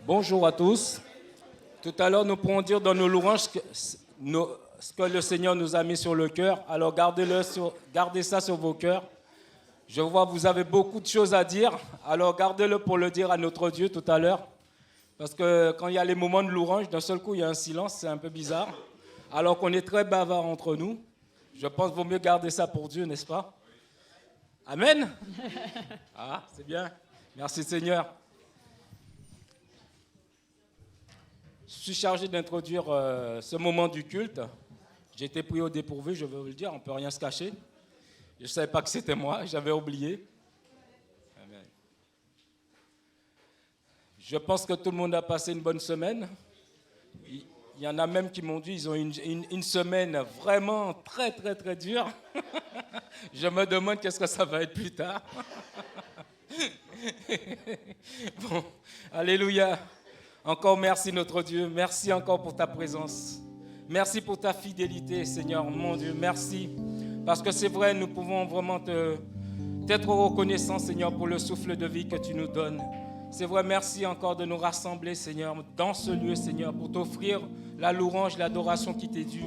Bonjour à tous. Tout à l'heure, nous pourrons dire dans nos louanges ce que le Seigneur nous a mis sur le cœur. Alors gardez ça sur vos cœurs. Je vois que vous avez beaucoup de choses à dire. Alors gardez-le pour le dire à notre Dieu tout à l'heure. Parce que quand il y a les moments de louange, d'un seul coup, il y a un silence, c'est un peu bizarre. Alors qu'on est très bavards entre nous. Je pense qu'il vaut mieux garder ça pour Dieu, n'est-ce pas? Amen. Ah, c'est bien. Merci Seigneur. Je suis chargé d'introduire ce moment du culte. J'ai été pris au dépourvu, je veux vous le dire, on ne peut rien se cacher. Je ne savais pas que c'était moi, j'avais oublié. Amen. Je pense que tout le monde a passé une bonne semaine. Il y en a même qui m'ont dit qu'ils ont une semaine vraiment très, très, très dure. Je me demande qu'est-ce que ça va être plus tard. Bon, alléluia. Encore merci notre Dieu. Merci encore pour ta présence. Merci pour ta fidélité, Seigneur, mon Dieu. Merci. Parce que c'est vrai, nous pouvons vraiment t'être reconnaissants, Seigneur, pour le souffle de vie que tu nous donnes. C'est vrai, merci encore de nous rassembler, Seigneur, dans ce lieu, Seigneur, pour t'offrir la louange, l'adoration qui t'est due.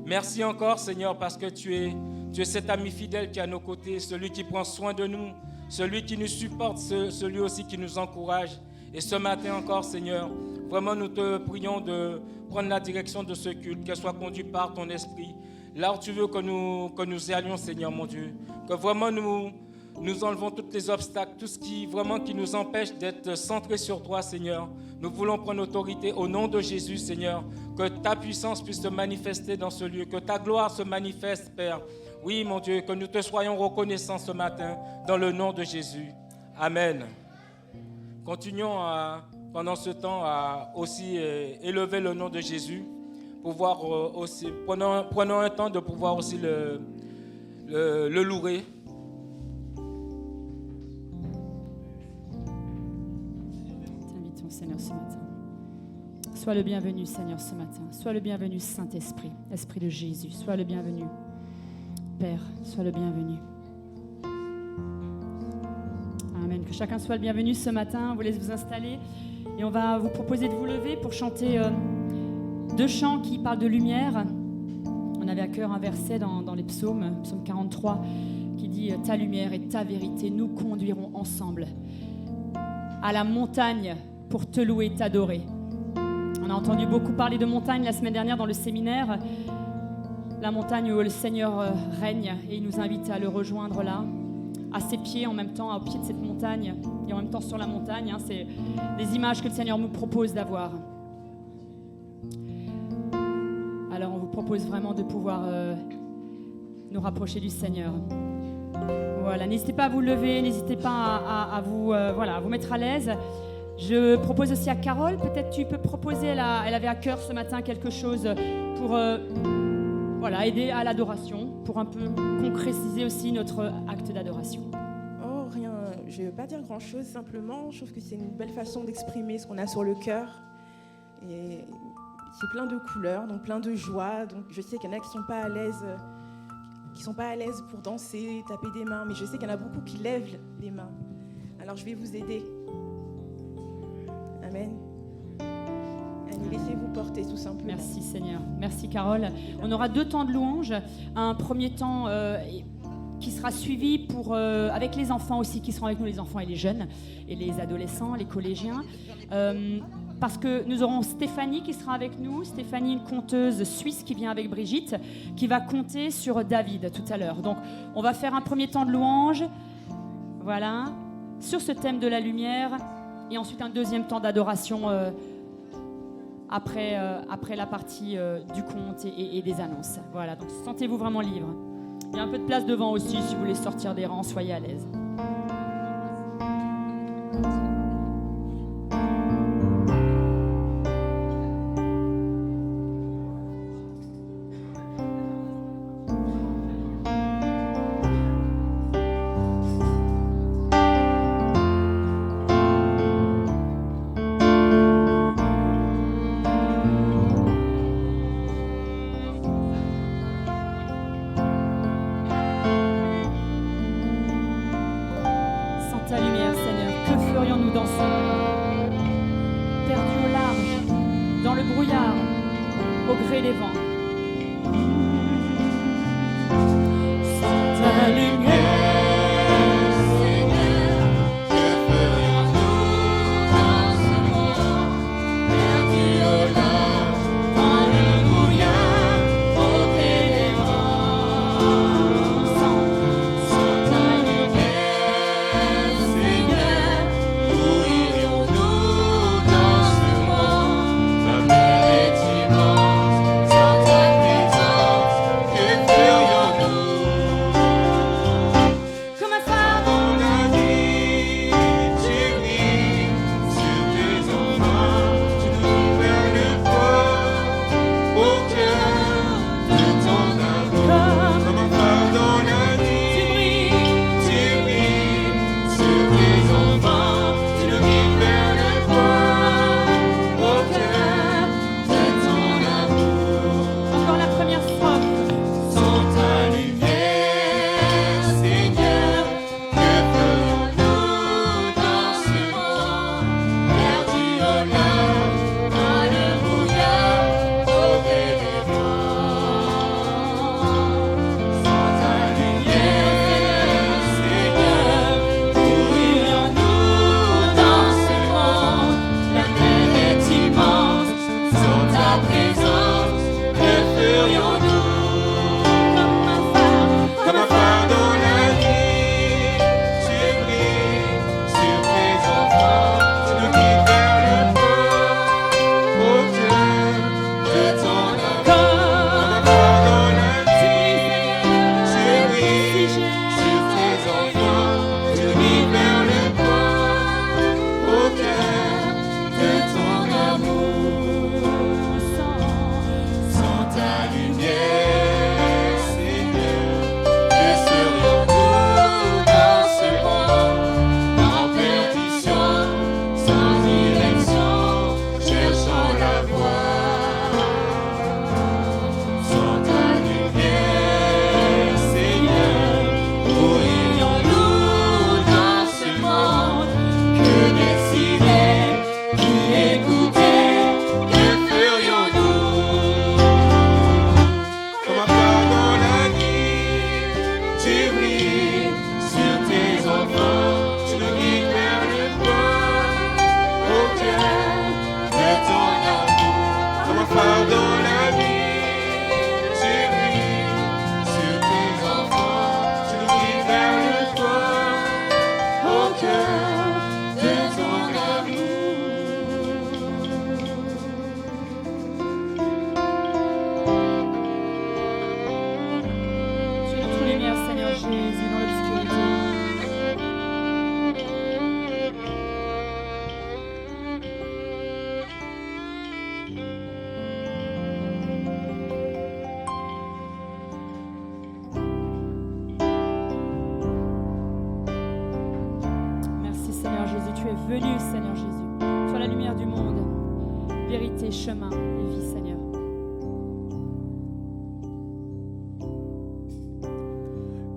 Merci encore, Seigneur, parce que tu es cet ami fidèle qui est à nos côtés, celui qui prend soin de nous, celui qui nous supporte, celui aussi qui nous encourage. Et ce matin encore, Seigneur, vraiment nous te prions de prendre la direction de ce culte, qu'elle soit conduite par ton esprit. Là où tu veux que nous allions, Seigneur, mon Dieu, que vraiment nous enlevons tous les obstacles, tout ce qui nous empêche d'être centrés sur toi, Seigneur. Nous voulons prendre autorité au nom de Jésus, Seigneur, que ta puissance puisse se manifester dans ce lieu, que ta gloire se manifeste, Père. Oui, mon Dieu, que nous te soyons reconnaissants ce matin, dans le nom de Jésus. Amen. Continuons pendant ce temps à aussi élever le nom de Jésus, pouvoir aussi, prenons un temps de pouvoir aussi le louer. T'invitons, Seigneur, ce matin. Sois le bienvenu, Seigneur, ce matin. Sois le bienvenu, Saint-Esprit, Esprit de Jésus. Sois le bienvenu. Père, sois le bienvenu. Amen. Que chacun soit le bienvenu ce matin. On vous laisse vous installer et on va vous proposer de vous lever pour chanter deux chants qui parlent de lumière. On avait à cœur un verset dans les psaumes, psaume 43, qui dit « Ta lumière et ta vérité nous conduiront ensemble à la montagne pour te louer et t'adorer. » On a entendu beaucoup parler de montagne la semaine dernière dans le séminaire. La montagne où le Seigneur règne et il nous invite à le rejoindre là, à ses pieds en même temps, au pied de cette montagne et en même temps sur la montagne. C'est des images que le Seigneur nous propose d'avoir. Alors on vous propose vraiment de pouvoir nous rapprocher du Seigneur. Voilà, n'hésitez pas à vous lever, n'hésitez pas à vous mettre à l'aise. Je propose aussi à Carole, peut-être tu peux proposer, elle avait à cœur ce matin quelque chose pour aider à l'adoration, pour un peu concrétiser aussi notre acte d'adoration. Oh, rien, je ne veux pas dire grand-chose, simplement, je trouve que c'est une belle façon d'exprimer ce qu'on a sur le cœur. Et c'est plein de couleurs, donc plein de joie. Donc je sais qu'il y en a qui ne sont pas à l'aise pour danser, taper des mains, mais je sais qu'il y en a beaucoup qui lèvent les mains. Alors je vais vous aider. Amen. Allez, laissez-vous porter tout simplement. Merci Seigneur. Merci Carole. On aura 2 temps de louange. Un premier temps qui sera suivi avec les enfants aussi, qui seront avec nous, les enfants et les jeunes, et les adolescents, les collégiens. Parce que nous aurons Stéphanie qui sera avec nous. Stéphanie, une conteuse suisse qui vient avec Brigitte, qui va compter sur David tout à l'heure. Donc, on va faire un premier temps de louange, voilà, sur ce thème de la lumière, et ensuite un deuxième temps d'adoration après la partie du conte et des annonces. Voilà, donc sentez-vous vraiment libre. Il y a un peu de place devant aussi, si vous voulez sortir des rangs, soyez à l'aise. Ta lumière, Seigneur, que ferions-nous dans ce monde perdu au gré des vents. Sans ta lumière, venu, Seigneur Jésus. Sois la lumière du monde, vérité, chemin et vie, Seigneur.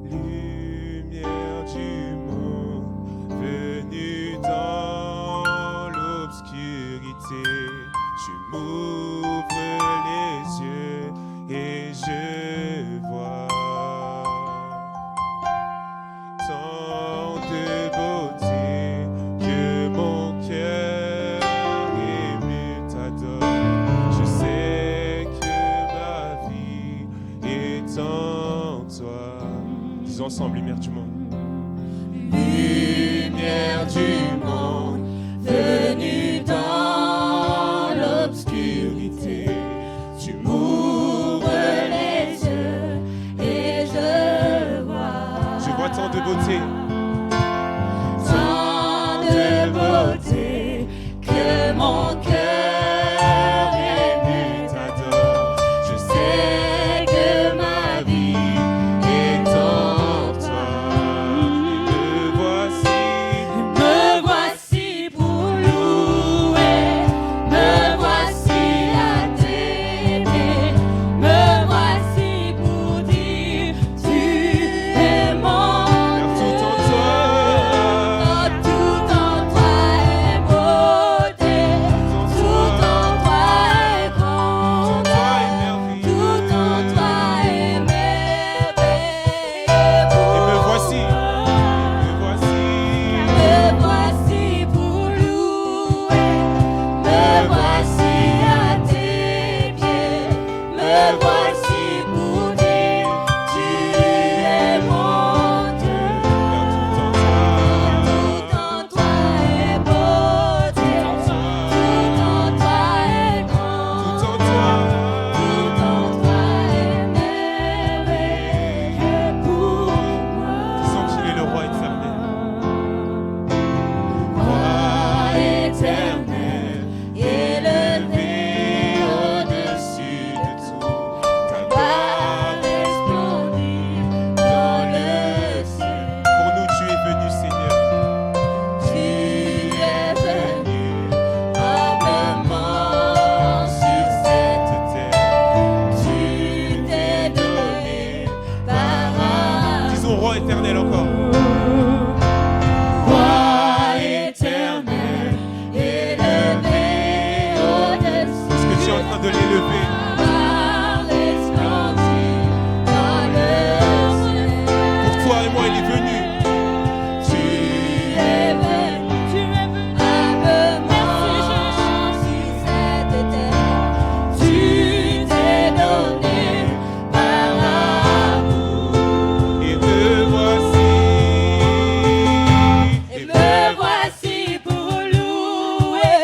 Lumière du monde, venue dans l'obscurité, tu m'ouvres les yeux et je vois tant de beauté que mon cœur ému t'adore. Je sais que ma vie est en toi. Disons ensemble, lumière du monde. Lumière du monde, venue dans l'obscurité, tu m'ouvres les yeux et je vois tant de beauté. Tant de beauté que mon cœur ému t'adore. Je sais que ma vie est en toi. Me voici pour louer, me voici à t'aimer, me voici pour dire tu es mon. Vers tout ton roi éternel encore. Roi éternel, élevé au-dessus. Est-ce que tu es en train de l'élever? Par les splendides dans le ciel. Pour toi et moi, il est venu. Tu es venu humblement sur cette terre. Tu t'es donné par amour. Et me voici. Et me voici pour louer,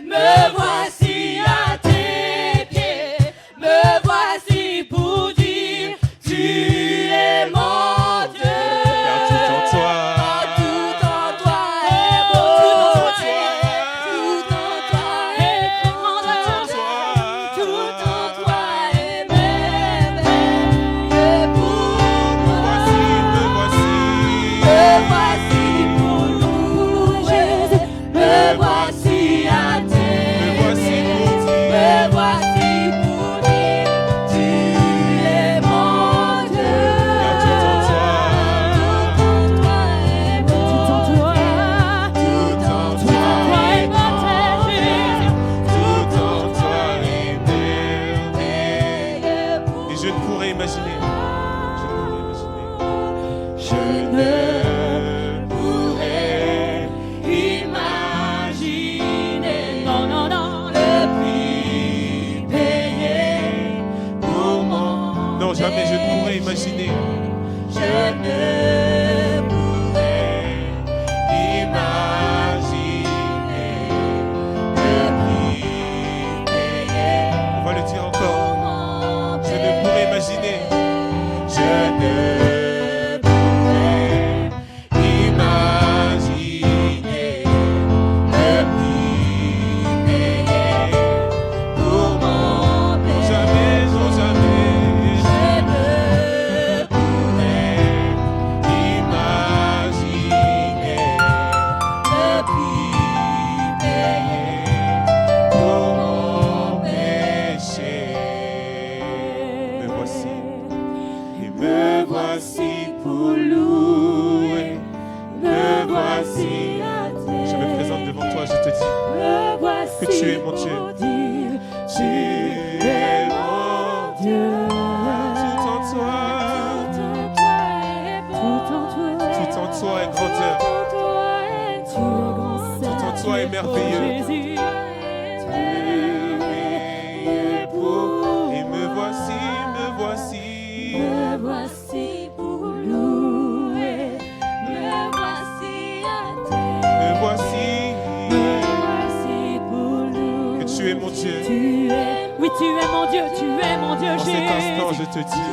me voici à tes pieds, me voici pour dire, tu es mon Dieu. Car tout en toi. Tout en toi est beau, tout en toi est grandeur, tout en toi est merveilleux pour moi. Me voici. Me voici pour louer, me voici à tes pieds, me voici pour dire, tu es mon Dieu. Car tout en toi. Tout en toi est beau, tout en toi est merveilleux Tout en toi est merveilleux. pour Et je ne pourrais imaginer. Je ne pourrais imaginer, non, non, non, le prix payé pour mon Non, jamais je ne pourrais imaginer. Je ne pourrais imaginer le prix payé On va le dire encore. pour mon Je ne pourrais imaginer. Je ne pourrais imaginer le prix payé pour mon péché. Jamais, non, jamais. Je ne pourrais imaginer le prix payé pour mon péché. Me voici. Et me voici pour louer. Me voici. Je me présente devant toi, je te dis que tu es mon Dieu. Tu es mon Dieu. Tout en toi. Tout en toi est grandeur. Tout en toi est merveilleux. Merveilleux pour- Et me voici, me voici. Me voici pour louer, me voici à tes Me voici. pour louer. Que tu es mon Dieu. Oui, tu es mon Dieu, tu es mon Dieu, En cet Jésus. instant, je te dis.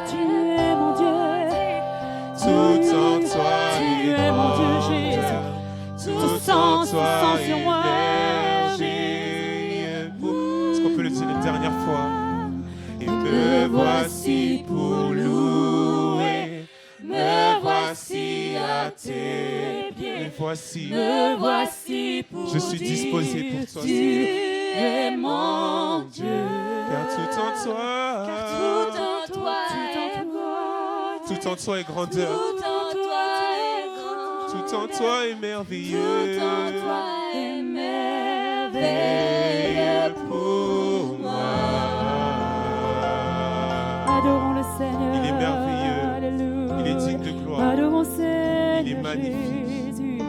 Tu es mon Dieu. Tout en toi Tu est es mon Dieu, grandeur. Jésus. Tout sang, en tout toi sang est sur moi. merveilleux. Est-ce qu'on peut le dire une dernière fois? Et me voici pour louer. Me voici à tes pieds. Me voici. Me voici pour Je suis disposé dire, pour toi, tu Seigneur. es mon Dieu. Car tout en toi. Tout en toi est beau, Tout en toi est grandeur. tout en toi est grand, Tout en toi est merveilleux. tout en toi est merveilleux pour moi. Adorons le Seigneur. Il est merveilleux. Alléluia. Il est digne de gloire. Adorons Seigneur. Il est magnifique. Jésus.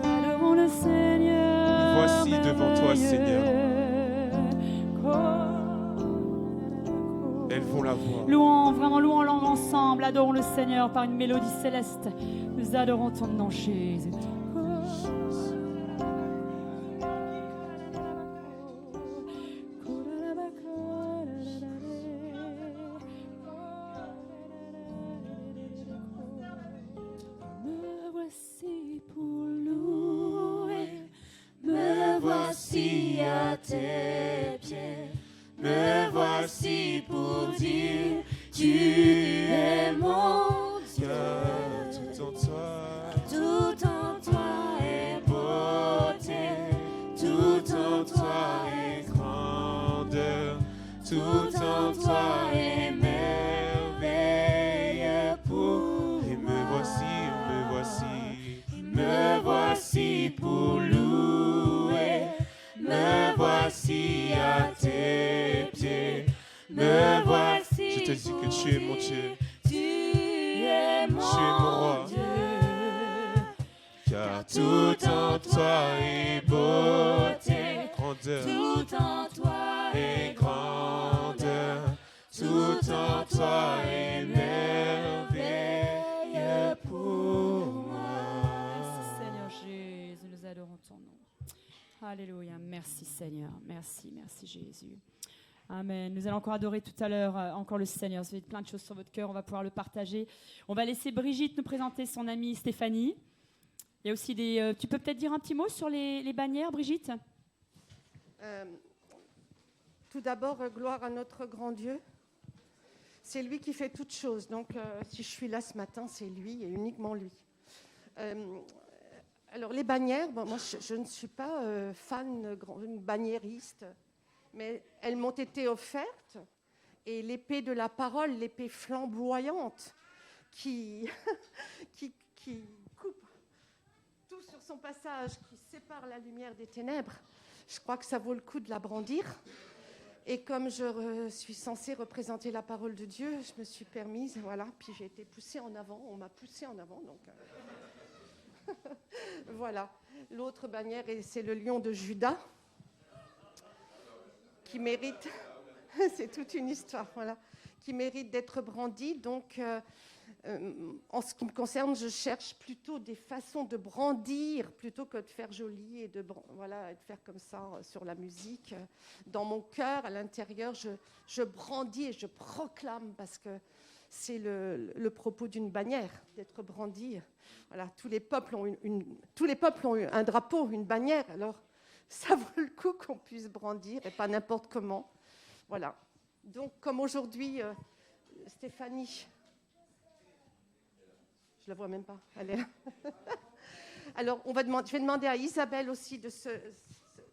Adorons le Seigneur. Nous voici devant toi, Seigneur. Élevons la voix. Louons, vraiment louons ensemble. Adorons le Seigneur par une mélodie céleste. Nous adorons ton nom, Jésus. Me voici pour louer, Me voici à tes pieds, me voici pour dire, tu es mon Dieu. Car tout en toi. Tout en toi Tu es mon Dieu. Tu es Tu es mon roi. mon Dieu. Car tout en toi est beauté, grandeur Tout en toi et grandeur. Tout en toi est merveilleux pour moi. Merci Seigneur Jésus, nous adorons ton nom. Alléluia, merci Seigneur, merci Jésus. Amen. Nous allons encore adorer tout à l'heure encore le Seigneur. Vous avez plein de choses sur votre cœur, on va pouvoir le partager. On va laisser Brigitte nous présenter son amie Stéphanie. Il y a aussi des... tu peux peut-être dire un petit mot sur les bannières, Brigitte ? Tout d'abord, gloire à notre grand Dieu. C'est lui qui fait toutes choses. Donc, si je suis là ce matin, c'est lui et uniquement lui. Alors, les bannières, bon, moi, je ne suis pas fan, banniériste, mais elles m'ont été offertes. Et l'épée de la parole, l'épée flamboyante, qui coupe tout sur son passage, qui sépare la lumière des ténèbres, je crois que ça vaut le coup de la brandir. Et comme je suis censée représenter la parole de Dieu, je me suis permise, voilà, puis j'ai été poussée en avant, on m'a poussée en avant, donc voilà. L'autre bannière, c'est le lion de Juda, qui mérite, c'est toute une histoire, voilà, qui mérite d'être brandi. Donc, en ce qui me concerne, je cherche plutôt des façons de brandir plutôt que de faire joli et de faire comme ça sur la musique. Dans mon cœur, à l'intérieur, je brandis et je proclame parce que c'est le propos d'une bannière, d'être brandi. Voilà, tous les peuples ont eu un drapeau, une bannière. Alors, ça vaut le coup qu'on puisse brandir et pas n'importe comment. Voilà. Donc, comme aujourd'hui, Stéphanie... Je la vois même pas. Elle est là. Alors, je vais demander à Isabelle aussi de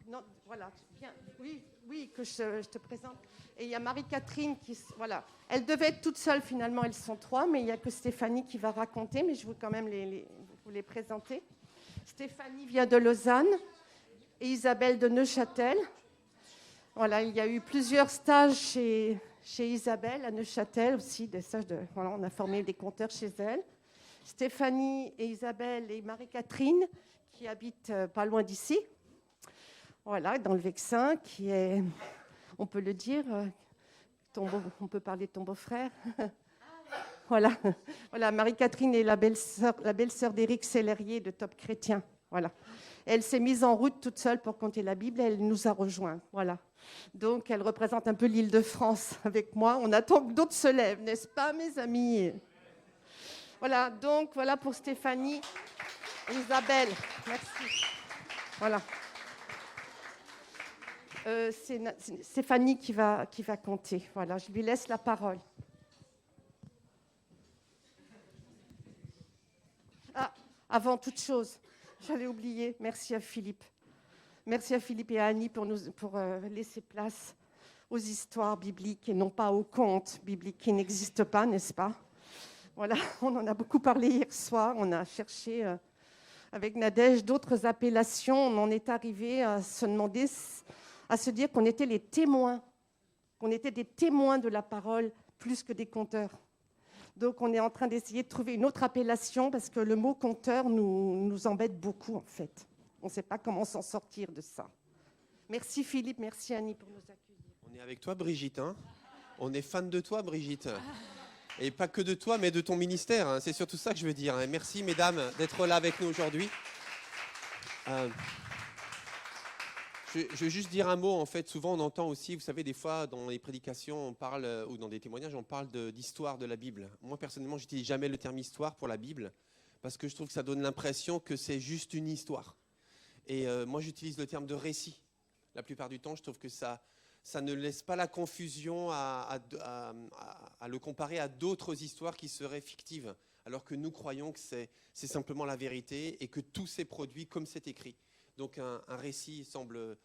non, voilà. Bien, oui, que je te présente. Et il y a Marie-Catherine qui, voilà. Elle devait être toute seule finalement. Elles sont 3, mais il y a que Stéphanie qui va raconter. Mais je veux quand même vous les présenter. Stéphanie vient de Lausanne et Isabelle de Neuchâtel. Voilà, il y a eu plusieurs stages chez Isabelle à Neuchâtel aussi, des stages voilà, on a formé des conteurs chez elle. Stéphanie et Isabelle et Marie-Catherine, qui habitent pas loin d'ici, voilà, dans le Vexin, qui est, on peut le dire, on peut parler de ton beau-frère. Voilà, Marie-Catherine est la belle-sœur d'Éric Sellerier de Top Chrétien. Voilà. Elle s'est mise en route toute seule pour compter la Bible et elle nous a rejoints. Voilà. Donc, elle représente un peu l'Île-de-France avec moi. On attend que d'autres se lèvent, n'est-ce pas, mes amis ? Voilà, donc voilà pour Stéphanie et Isabelle. Merci. Voilà. C'est Stéphanie qui va compter. Voilà, je lui laisse la parole. Ah, avant toute chose, j'avais oublié, merci à Philippe. Merci à Philippe et à Annie pour laisser place aux histoires bibliques et non pas aux contes bibliques qui n'existent pas, n'est-ce pas ? Voilà, on en a beaucoup parlé hier soir. On a cherché avec Nadège d'autres appellations. On en est arrivé à se demander, à se dire qu'on était les témoins, qu'on était des témoins de la parole plus que des conteurs. Donc, on est en train d'essayer de trouver une autre appellation parce que le mot conteur nous embête beaucoup, en fait. On ne sait pas comment s'en sortir de ça. Merci Philippe, merci Annie pour nous accueillir. On est avec toi, Brigitte. Hein, on est fan de toi, Brigitte. Et pas que de toi, mais de ton ministère. Hein. C'est surtout ça que je veux dire. Et merci, mesdames, d'être là avec nous aujourd'hui. Je veux juste dire un mot. En fait, souvent, on entend aussi, vous savez, des fois, dans les prédications, on parle, ou dans des témoignages, on parle d'histoire de la Bible. Moi, personnellement, je n'utilise jamais le terme histoire pour la Bible, parce que je trouve que ça donne l'impression que c'est juste une histoire. Et moi, j'utilise le terme de récit. La plupart du temps, je trouve que ça ne laisse pas la confusion à le comparer à d'autres histoires qui seraient fictives, alors que nous croyons que c'est simplement la vérité et que tout s'est produit comme c'est écrit. Donc un récit semble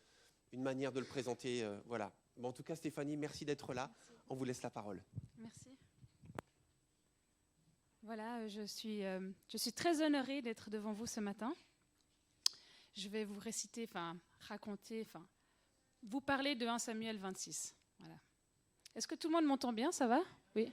une manière de le présenter. Voilà. Bon, en tout cas, Stéphanie, merci d'être là. On vous laisse la parole. Merci. Voilà, je suis très honorée d'être devant vous ce matin. Je vais vous raconter, vous parler de 1 Samuel 26. Voilà. Est-ce que tout le monde m'entend bien? Ça va? Oui,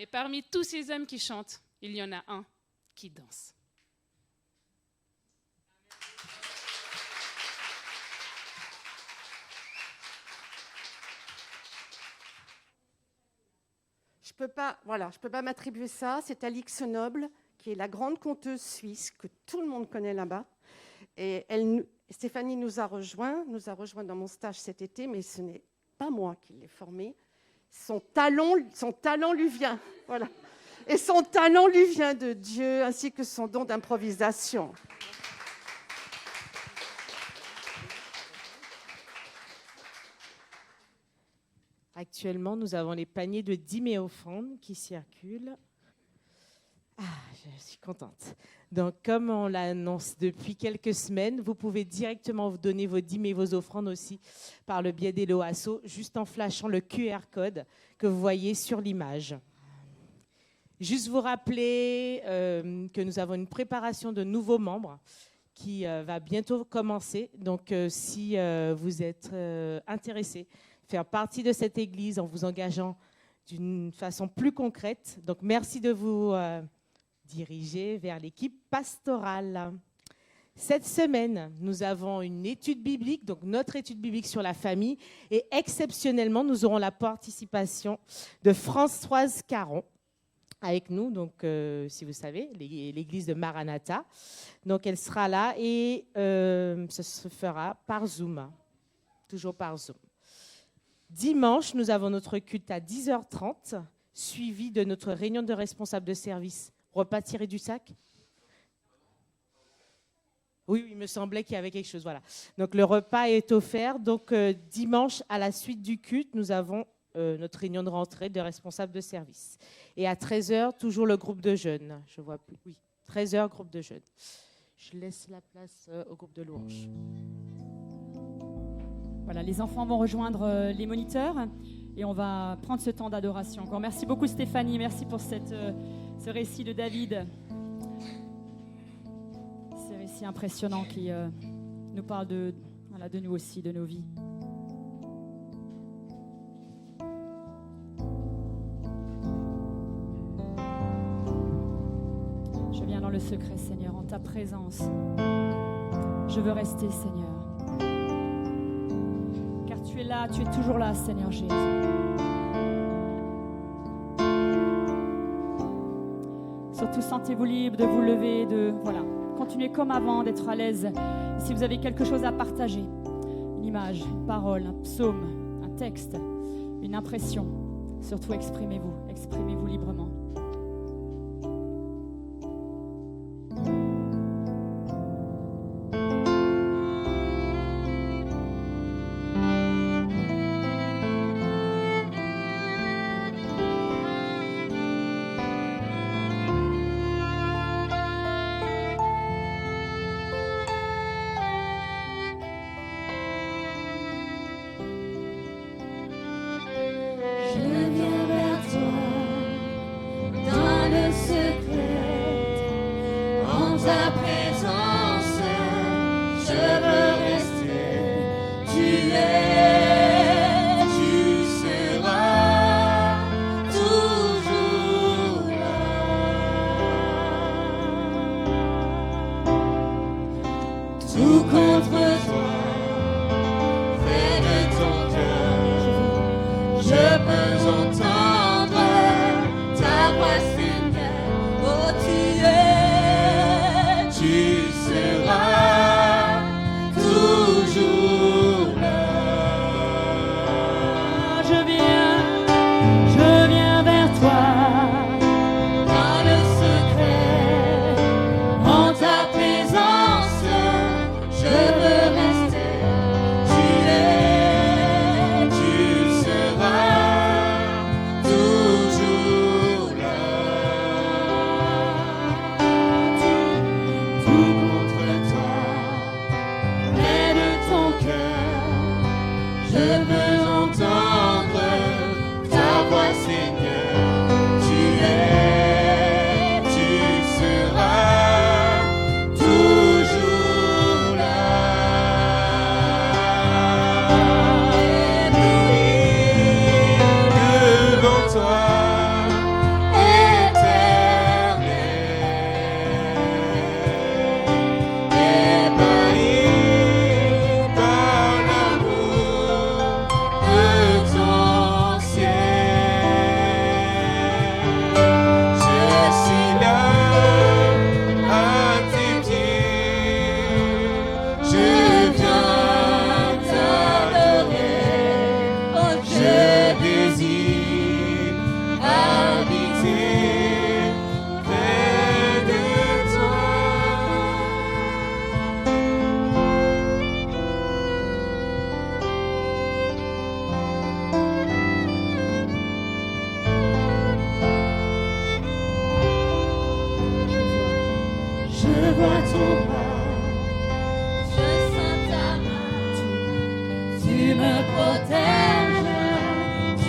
Et parmi tous ces hommes qui chantent, il y en a un qui danse. Je peux pas m'attribuer ça. C'est Alix Noble, qui est la grande conteuse suisse que tout le monde connaît là-bas. Et Stéphanie nous a rejoints dans mon stage cet été, mais ce n'est pas moi qui l'ai formée. Son talent lui vient, voilà. Et son talent lui vient de Dieu, ainsi que son don d'improvisation. Actuellement, nous avons les paniers de dîmes et offrandes qui circulent. Ah, je suis contente. Donc, comme on l'annonce depuis quelques semaines, vous pouvez directement vous donner vos dîmes et vos offrandes aussi par le biais d'Eloasso, juste en flashant le QR code que vous voyez sur l'image. Juste vous rappeler que nous avons une préparation de nouveaux membres qui va bientôt commencer. Donc, si vous êtes intéressés, faire partie de cette église en vous engageant d'une façon plus concrète. Donc, merci de vous diriger vers l'équipe pastorale. Cette semaine, nous avons une étude biblique, donc notre étude biblique sur la famille. Et exceptionnellement, nous aurons la participation de Françoise Caron avec nous, donc si vous savez, l'église de Maranatha. Donc, elle sera là et ça se fera par Zoom, toujours par Zoom. Dimanche, nous avons notre culte à 10h30, suivi de notre réunion de responsables de service. Repas tiré du sac ? Oui, il me semblait qu'il y avait quelque chose. Voilà. Donc, le repas est offert. Donc, dimanche, à la suite du culte, nous avons notre réunion de rentrée de responsables de service. Et à 13h, toujours le groupe de jeunes. Je vois plus. Oui, 13h, groupe de jeunes. Je laisse la place au groupe de louanges. Voilà, les enfants vont rejoindre les moniteurs et on va prendre ce temps d'adoration. Encore merci beaucoup Stéphanie, merci pour ce récit de David. Ce récit impressionnant qui nous parle de nous aussi, de nos vies. Je viens dans le secret, Seigneur, en ta présence. Je veux rester, Seigneur. Tu es là, tu es toujours là, Seigneur Jésus. Surtout, sentez-vous libre de vous lever, continuez comme avant, d'être à l'aise. Si vous avez quelque chose à partager, une image, une parole, un psaume, un texte, une impression, surtout exprimez-vous librement.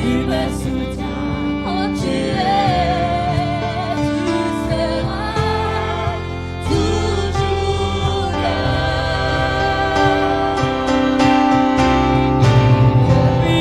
tu me soutiens, oh tu seras toujours là. Oui,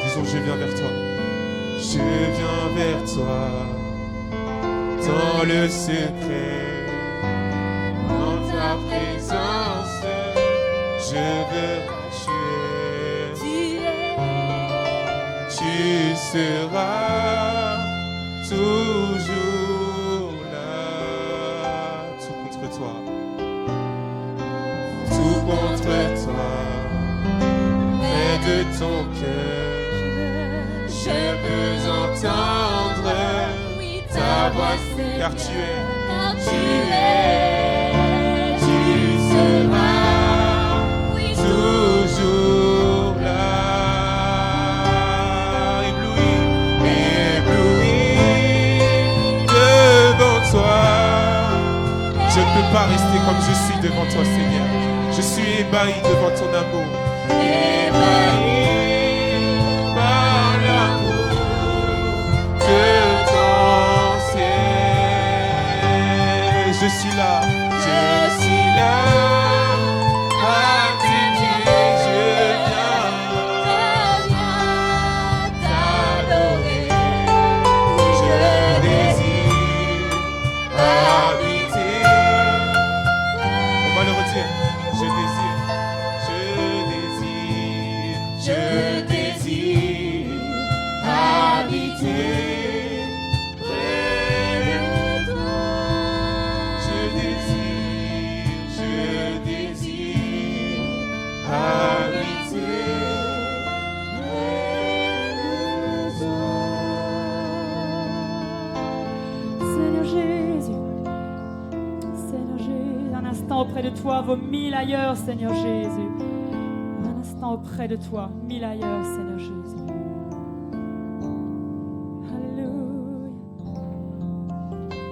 Disons, je viens vers toi. Je viens vers toi dans le secret, dans ta présence. Je veux tu seras toujours là. Tout contre toi, tout contre toi, près de ton cœur. Je veux entendre ta voix, car tu seras toujours là. Ébloui devant toi. Je ne peux pas rester comme je suis devant toi, Seigneur. Je suis ébahi devant ton amour. Ébahi par l'amour de ton ciel. Je suis là à tes pieds. Je viens t'adorer. Je désire habiter. On va le redire. Je désire habiter près de toi. Je désire de toi vaut 1000 ailleurs, Seigneur Jésus. Un instant auprès de toi, 1000 ailleurs, Seigneur Jésus. Alléluia.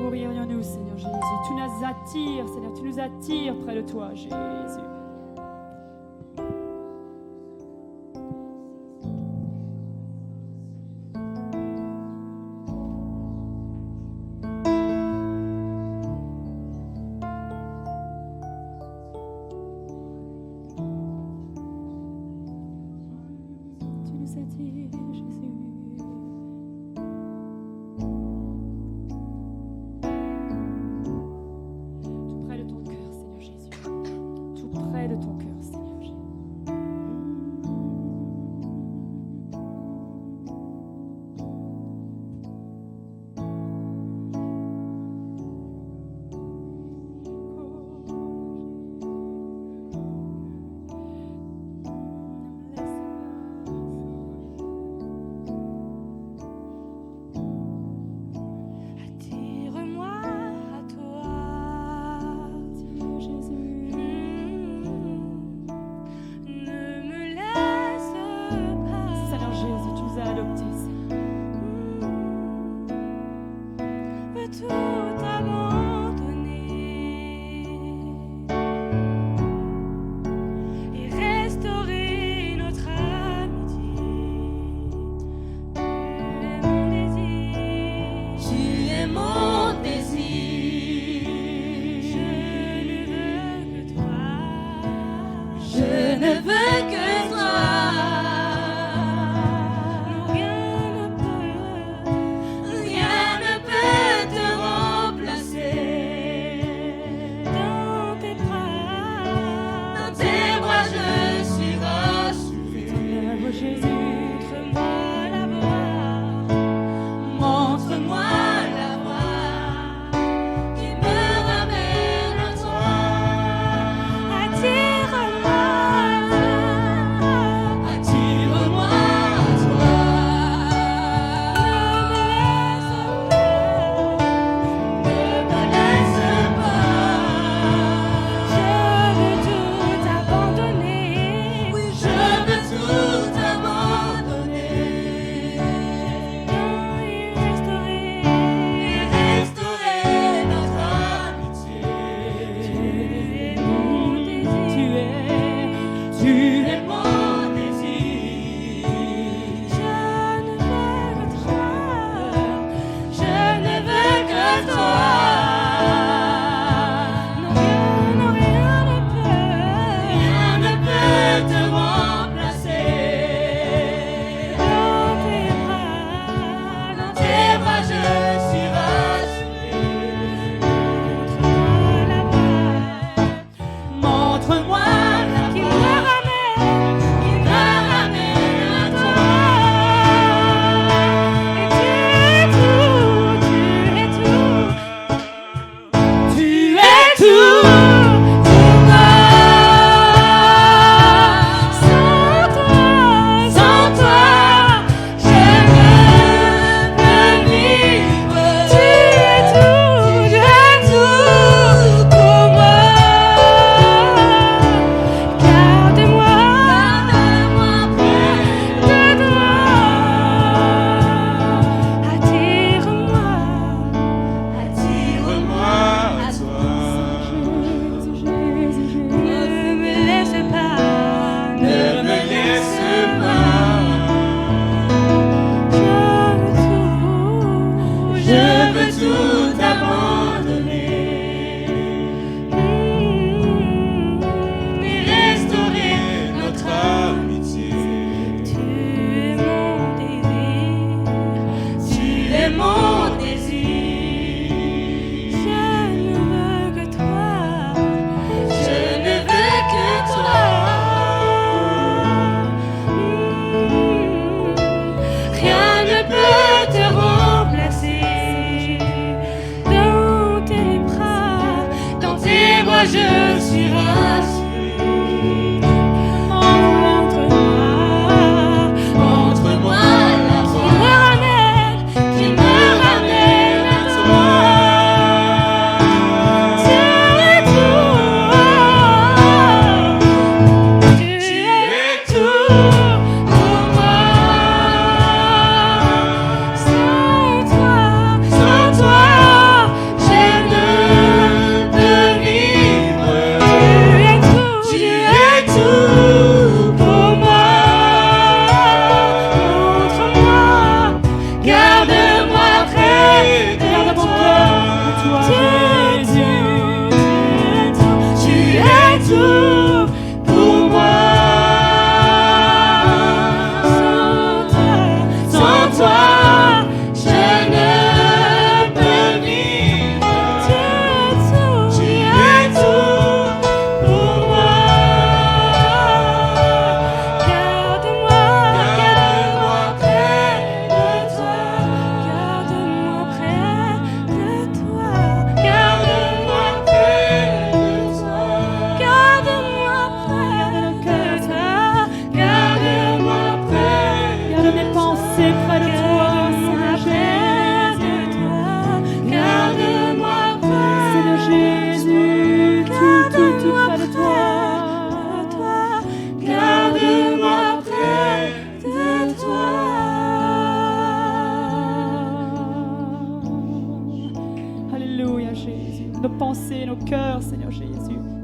Ouvrions-nous, Seigneur Jésus. Tu nous attires, Seigneur, tu nous attires près de toi, Jésus.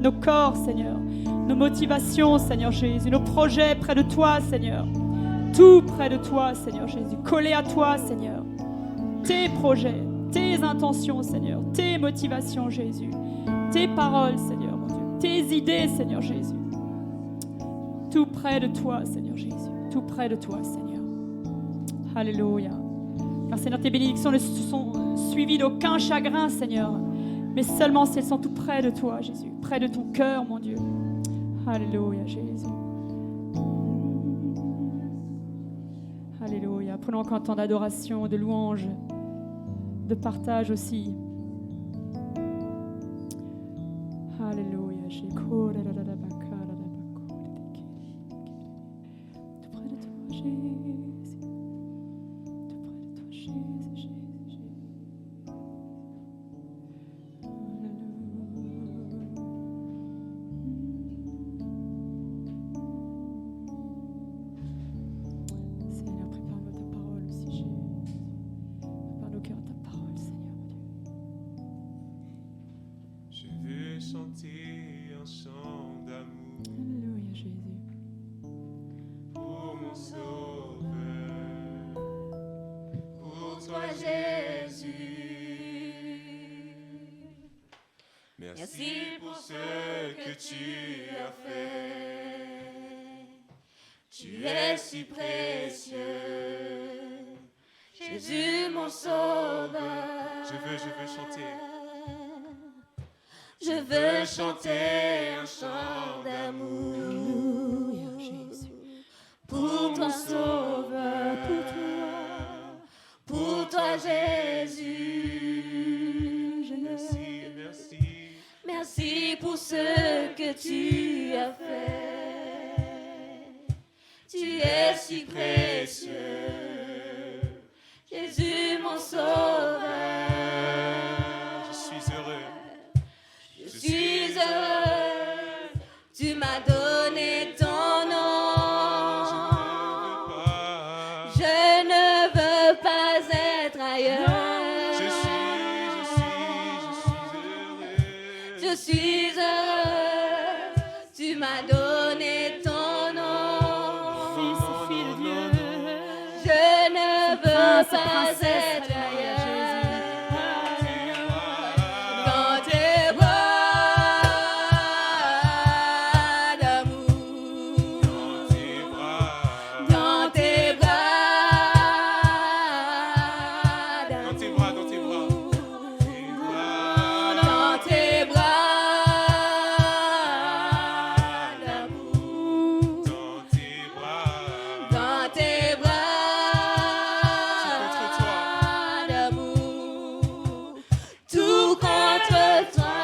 nos corps, Seigneur, nos motivations, Seigneur Jésus, nos projets près de toi, Seigneur. Tout près de toi, Seigneur Jésus, collé à toi, Seigneur. Tes projets, tes intentions, Seigneur, tes motivations, Jésus, tes paroles, Seigneur, mon Dieu, tes idées, Seigneur Jésus. Tout près de toi, Seigneur Jésus, tout près de toi, Seigneur. Alléluia. Car, Seigneur, tes bénédictions ne sont suivies d'aucun chagrin, Seigneur, mais seulement si elles sont tout près de toi, Jésus, près de ton cœur, mon Dieu. Alléluia, Jésus. Alléluia. Prenons encore un temps d'adoration, de louange, de partage aussi. Alléluia. Tout près de toi, Jésus. Tout près de toi, Jésus, Jésus, Jésus. Seigneur, prépare-nous ta parole aussi, Jésus. Prépare nos cœurs à ta parole, Seigneur, mon Dieu. Je veux chanter un chant d'amour Alléluia, Jésus. pour mon Sauveur, pour toi Jésus. Merci pour ce que tu as fait. Tu es si précieux, Jésus mon Sauveur. Je veux chanter. Je veux chanter un chant d'amour Alléluia, Jésus. pour mon Sauveur, pour toi Jésus. Merci, merci. Merci pour ce que tu as fait. Tu es si précieux, Jésus mon Sauveur. Je suis heureux. Je suis heureux, tu m'as donné ton nom. Je ne veux pas être ailleurs. Je suis heureux, tu m'as donné ton nom. Fils et fille de Dieu. Je ne veux pas être ailleurs. Dans tes bras d'amour, dans tes bras d'amour, dans tes bras d'amour, dans tes bras d'amour, tout contre toi,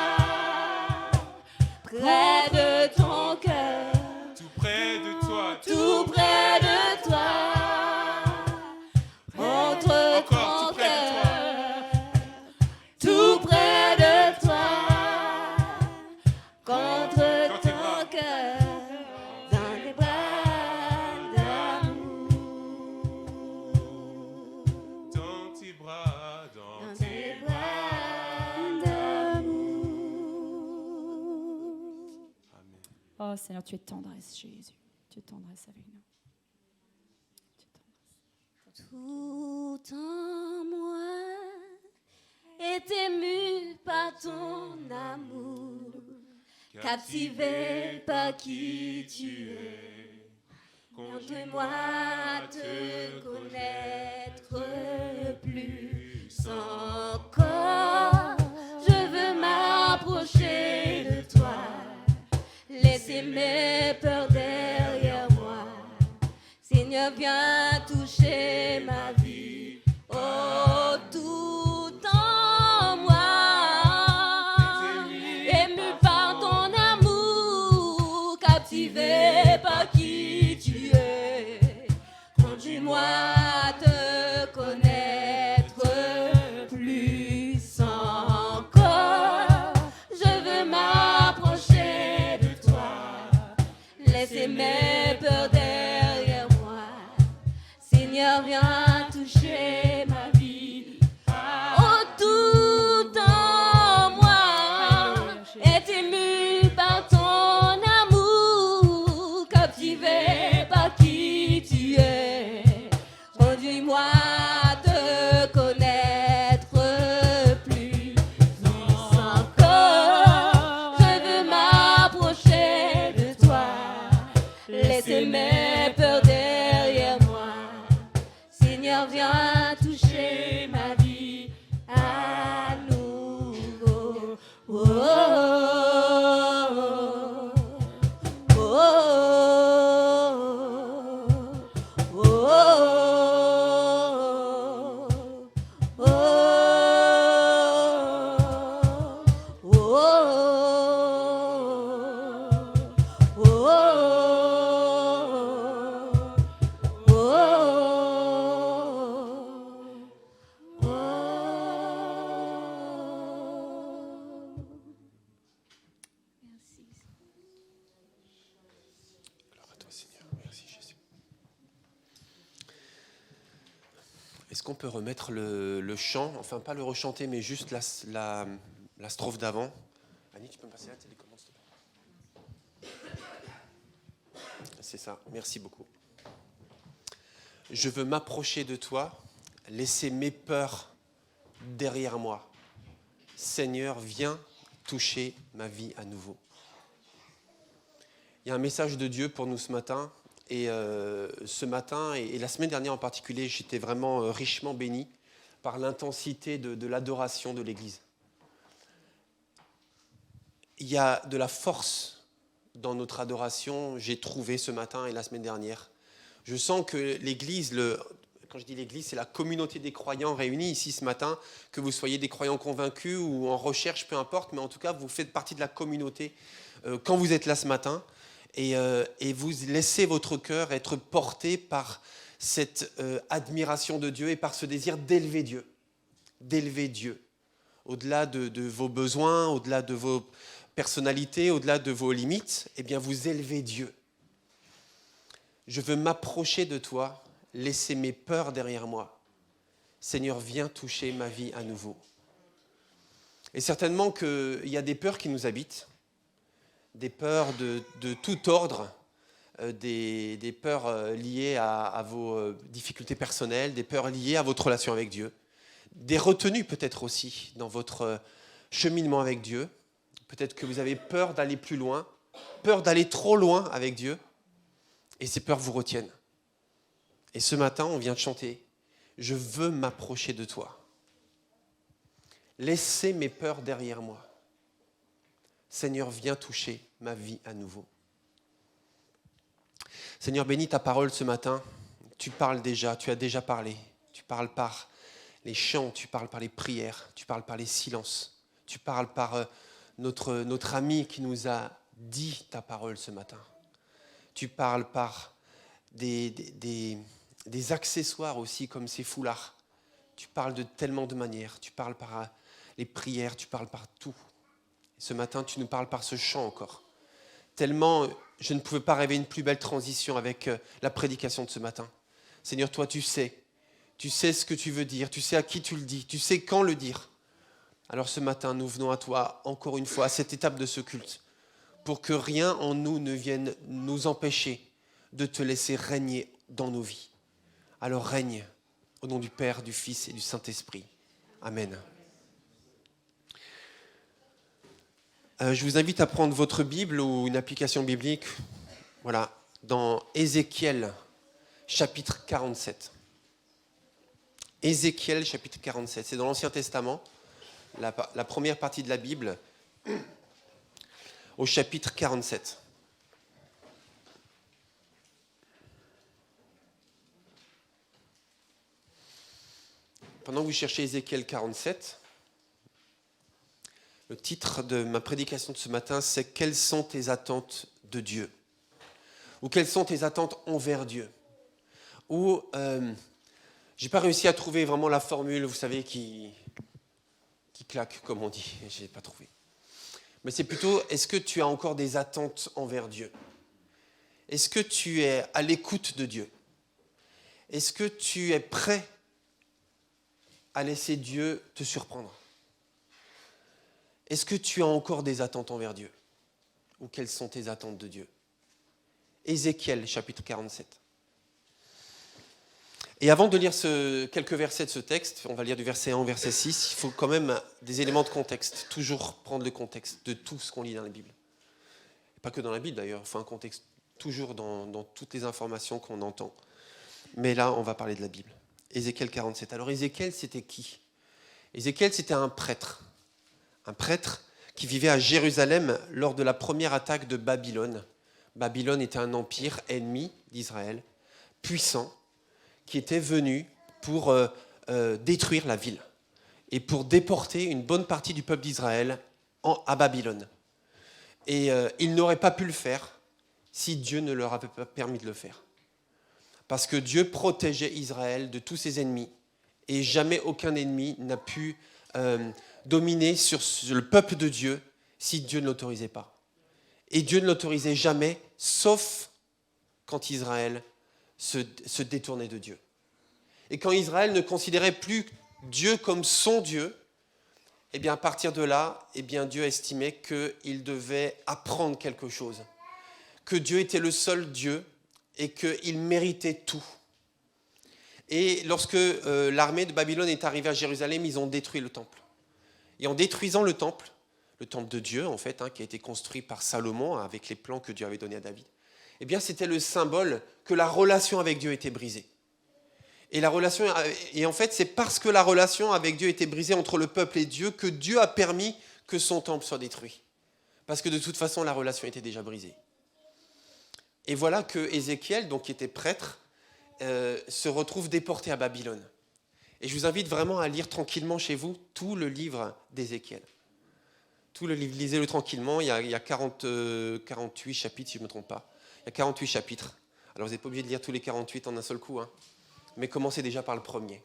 près de ton cœur, tout près de toi, contre ton cœur, tout près de toi, contre ton cœur, dans tes bras d'amour, dans tes bras d'amour. Amen. Oh Seigneur, tu es tendresse, Jésus. Tu es tendresse avec nous. Tu es tendresse. Tout en moi est ému par ton amour, captivé par qui tu es. Conduis-moi à te connaître plus encore. Je veux m'approcher de toi, laisser mes peurs derrière moi. Seigneur, viens toucher ma vie. Oh, tout en moi, ému par ton amour, captivé par qui tu es. Conduis-moi à te connaître plus encore. Je veux m'approcher de toi, laisser mes peurs derrière moi. Seigneur, viens toucher ma vie. Oh, tout en moi est ému par laissez mes peurs derrière moi. Seigneur, viens toucher ma vie à nouveau. Oh, oh, oh, oh, oh, oh, Gloire à toi, Seigneur. Merci, Jésus. Est-ce qu'on peut remettre le chant, enfin pas le rechanter, mais juste la strophe d'avant? Annie, tu peux me passer la télécommande, s'il te plaît? C'est ça, merci beaucoup. Je veux m'approcher de toi, laisser mes peurs derrière moi. Seigneur, viens toucher ma vie à nouveau. Il y a un message de Dieu pour nous ce matin. Et ce matin, et la semaine dernière en particulier, j'étais vraiment richement béni par l'intensité de l'adoration de l'Église. Il y a de la force dans notre adoration, j'ai trouvé ce matin et la semaine dernière. Je sens que l'Église, quand je dis l'Église, c'est la communauté des croyants réunis ici ce matin, que vous soyez des croyants convaincus ou en recherche, peu importe, mais en tout cas, vous faites partie de la communauté quand vous êtes là ce matin. Et vous laissez votre cœur être porté par cette admiration de Dieu et par ce désir d'élever Dieu. D'élever Dieu. Au-delà de vos besoins, au-delà de vos personnalités, au-delà de vos limites, eh bien vous élevez Dieu. Je veux m'approcher de toi, laisser mes peurs derrière moi. Seigneur, viens toucher ma vie à nouveau. Et certainement qu'il y a des peurs qui nous habitent. Des peurs de tout ordre, des peurs liées à vos difficultés personnelles, des peurs liées à votre relation avec Dieu, des retenues peut-être aussi dans votre cheminement avec Dieu. Peut-être que vous avez peur d'aller plus loin, peur d'aller trop loin avec Dieu, et ces peurs vous retiennent. Et ce matin, on vient de chanter « Je veux m'approcher de toi. Laissez mes peurs derrière moi. Seigneur, viens toucher ma vie à nouveau. » Seigneur, bénis ta parole ce matin. Tu parles déjà, tu as déjà parlé. Tu parles par les chants, tu parles par les prières, tu parles par les silences. Tu parles par notre ami qui nous a dit ta parole ce matin. Tu parles par des accessoires aussi comme ces foulards. Tu parles de tellement de manières. Tu parles par les prières, tu parles par tout. Ce matin, tu nous parles par ce chant encore. Tellement, je ne pouvais pas rêver une plus belle transition avec la prédication de ce matin. Seigneur, toi, tu sais ce que tu veux dire, tu sais à qui tu le dis, tu sais quand le dire. Alors ce matin, nous venons à toi, encore une fois, à cette étape de ce culte, pour que rien en nous ne vienne nous empêcher de te laisser régner dans nos vies. Alors règne, au nom du Père, du Fils et du Saint-Esprit. Amen. Je vous invite à prendre votre Bible ou une application biblique, voilà, dans Ézéchiel, chapitre 47. Ézéchiel, chapitre 47, c'est dans l'Ancien Testament, la première partie de la Bible, au chapitre 47. Pendant que vous cherchez Ézéchiel 47, le titre de ma prédication de ce matin, c'est « Quelles sont tes attentes de Dieu ?» ou « Quelles sont tes attentes envers Dieu ?» Ou je n'ai pas réussi à trouver vraiment la formule, vous savez, qui claque, comme on dit. Je n'ai pas trouvé. Mais c'est plutôt, est-ce que tu as encore des attentes envers Dieu? Est-ce que tu es à l'écoute de Dieu? Est-ce que tu es prêt à laisser Dieu te surprendre? Est-ce que tu as encore des attentes envers Dieu? Ou quelles sont tes attentes de Dieu? Ézéchiel, chapitre 47. Et avant de lire quelques versets de ce texte, on va lire du verset 1 au verset 6, il faut quand même des éléments de contexte, toujours prendre le contexte de tout ce qu'on lit dans la Bible. Pas que dans la Bible d'ailleurs, il faut un contexte toujours dans toutes les informations qu'on entend. Mais là, on va parler de la Bible. Ézéchiel 47. Alors Ézéchiel, c'était qui? Ézéchiel, c'était un prêtre qui vivait à Jérusalem lors de la première attaque de Babylone. Babylone était un empire ennemi d'Israël, puissant, qui était venu pour détruire la ville et pour déporter une bonne partie du peuple d'Israël à Babylone. Et il n'aurait pas pu le faire si Dieu ne leur avait pas permis de le faire. Parce que Dieu protégeait Israël de tous ses ennemis. Et jamais aucun ennemi n'a pu dominer sur le peuple de Dieu si Dieu ne l'autorisait pas. Et Dieu ne l'autorisait jamais, sauf quand Israël se détournait de Dieu. Et quand Israël ne considérait plus Dieu comme son Dieu, eh bien à partir de là, eh bien Dieu estimait qu'il devait apprendre quelque chose. Que Dieu était le seul Dieu et qu'il méritait tout. Et lorsque l'armée de Babylone est arrivée à Jérusalem, ils ont détruit le temple. Et en détruisant le temple de Dieu, en fait, qui a été construit par Salomon avec les plans que Dieu avait donnés à David, eh bien, c'était le symbole que la relation avec Dieu était brisée. Et en fait, c'est parce que la relation avec Dieu était brisée entre le peuple et Dieu que Dieu a permis que son temple soit détruit. Parce que de toute façon, la relation était déjà brisée. Et voilà que Ézéchiel, donc, qui était prêtre, se retrouve déporté à Babylone. Et je vous invite vraiment à lire tranquillement chez vous tout le livre d'Ézéchiel. Tout le livre, lisez-le tranquillement, il y a 48 chapitres, si je ne me trompe pas. Il y a 48 chapitres. Alors vous n'êtes pas obligé de lire tous les 48 en un seul coup, mais commencez déjà par le premier.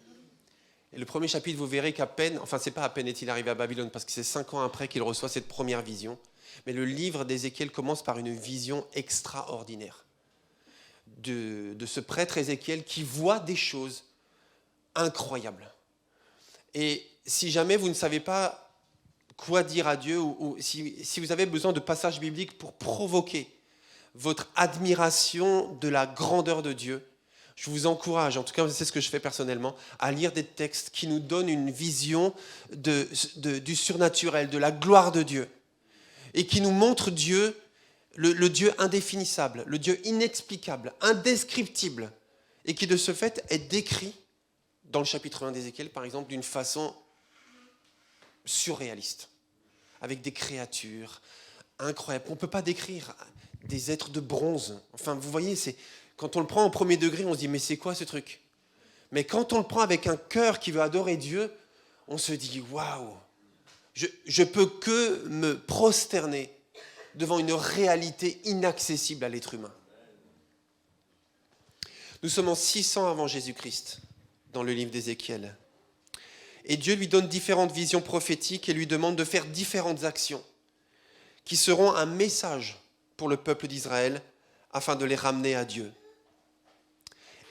Et le premier chapitre, vous verrez qu'à peine, enfin c'est pas à peine est-il arrivé à Babylone, parce que c'est 5 ans après qu'il reçoit cette première vision, mais le livre d'Ézéchiel commence par une vision extraordinaire de ce prêtre Ézéchiel qui voit des choses incroyables. Et si jamais vous ne savez pas quoi dire à Dieu, ou si vous avez besoin de passages bibliques pour provoquer votre admiration de la grandeur de Dieu, je vous encourage, en tout cas c'est ce que je fais personnellement, à lire des textes qui nous donnent une vision du surnaturel, de la gloire de Dieu, et qui nous montrent Dieu, le Dieu indéfinissable, le Dieu inexplicable, indescriptible, et qui de ce fait est décrit dans le chapitre 1 d'Ézéchiel, par exemple, d'une façon surréaliste, avec des créatures incroyables. On ne peut pas décrire des êtres de bronze. Enfin, vous voyez, quand on le prend au premier degré, on se dit, mais c'est quoi ce truc? Mais quand on le prend avec un cœur qui veut adorer Dieu, on se dit, waouh, je peux que me prosterner devant une réalité inaccessible à l'être humain. Nous sommes en 600 avant Jésus-Christ, dans le livre d'Ézéchiel. Et Dieu lui donne différentes visions prophétiques et lui demande de faire différentes actions qui seront un message pour le peuple d'Israël afin de les ramener à Dieu.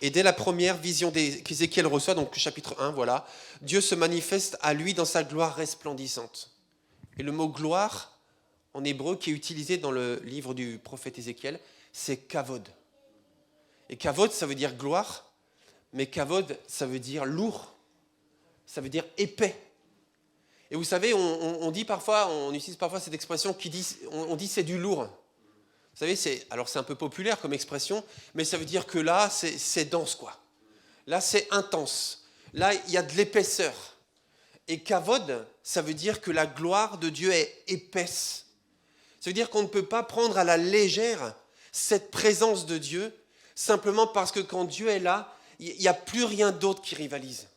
Et dès la première vision qu'Ézéchiel reçoit, donc chapitre 1, voilà, Dieu se manifeste à lui dans sa gloire resplendissante. Et le mot gloire, en hébreu, qui est utilisé dans le livre du prophète Ézéchiel, c'est kavod. Et kavod, ça veut dire gloire, mais kavod, ça veut dire lourd. Ça veut dire épais. Et vous savez, on utilise parfois cette expression on dit c'est du lourd. Vous savez, c'est un peu populaire comme expression, mais ça veut dire que là, c'est dense, quoi. Là, c'est intense. Là, il y a de l'épaisseur. Et kavod, ça veut dire que la gloire de Dieu est épaisse. Ça veut dire qu'on ne peut pas prendre à la légère cette présence de Dieu, simplement parce que quand Dieu est là, il n'y a plus rien d'autre qui rivalise.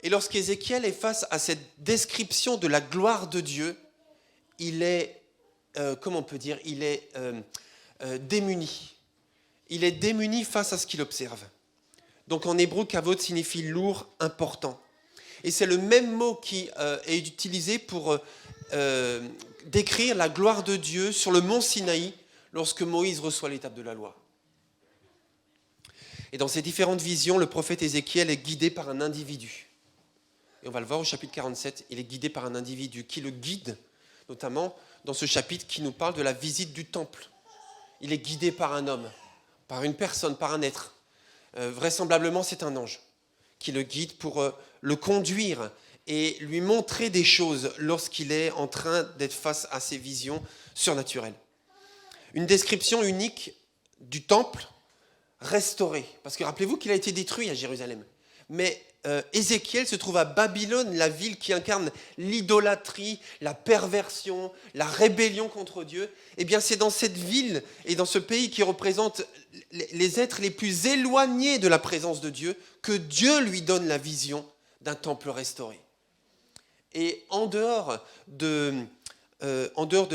Et lorsqu'Ézéchiel est face à cette description de la gloire de Dieu, il est, démuni. Il est démuni face à ce qu'il observe. Donc en hébreu, kavod signifie lourd, important. Et c'est le même mot qui est utilisé pour décrire la gloire de Dieu sur le mont Sinaï lorsque Moïse reçoit l'étape de la loi. Et dans ces différentes visions, le prophète Ézéchiel est guidé par un individu. Et on va le voir au chapitre 47, il est guidé par un individu qui le guide, notamment dans ce chapitre qui nous parle de la visite du temple. Il est guidé par un homme, par une personne, par un être. Vraisemblablement, c'est un ange qui le guide pour le conduire et lui montrer des choses lorsqu'il est en train d'être face à ces visions surnaturelles. Une description unique du temple restauré. Parce que rappelez-vous qu'il a été détruit à Jérusalem. Mais Ézéchiel se trouve à Babylone, la ville qui incarne l'idolâtrie, la perversion, la rébellion contre Dieu. Eh bien, c'est dans cette ville et dans ce pays qui représente les êtres les plus éloignés de la présence de Dieu que Dieu lui donne la vision d'un temple restauré. Et en dehors de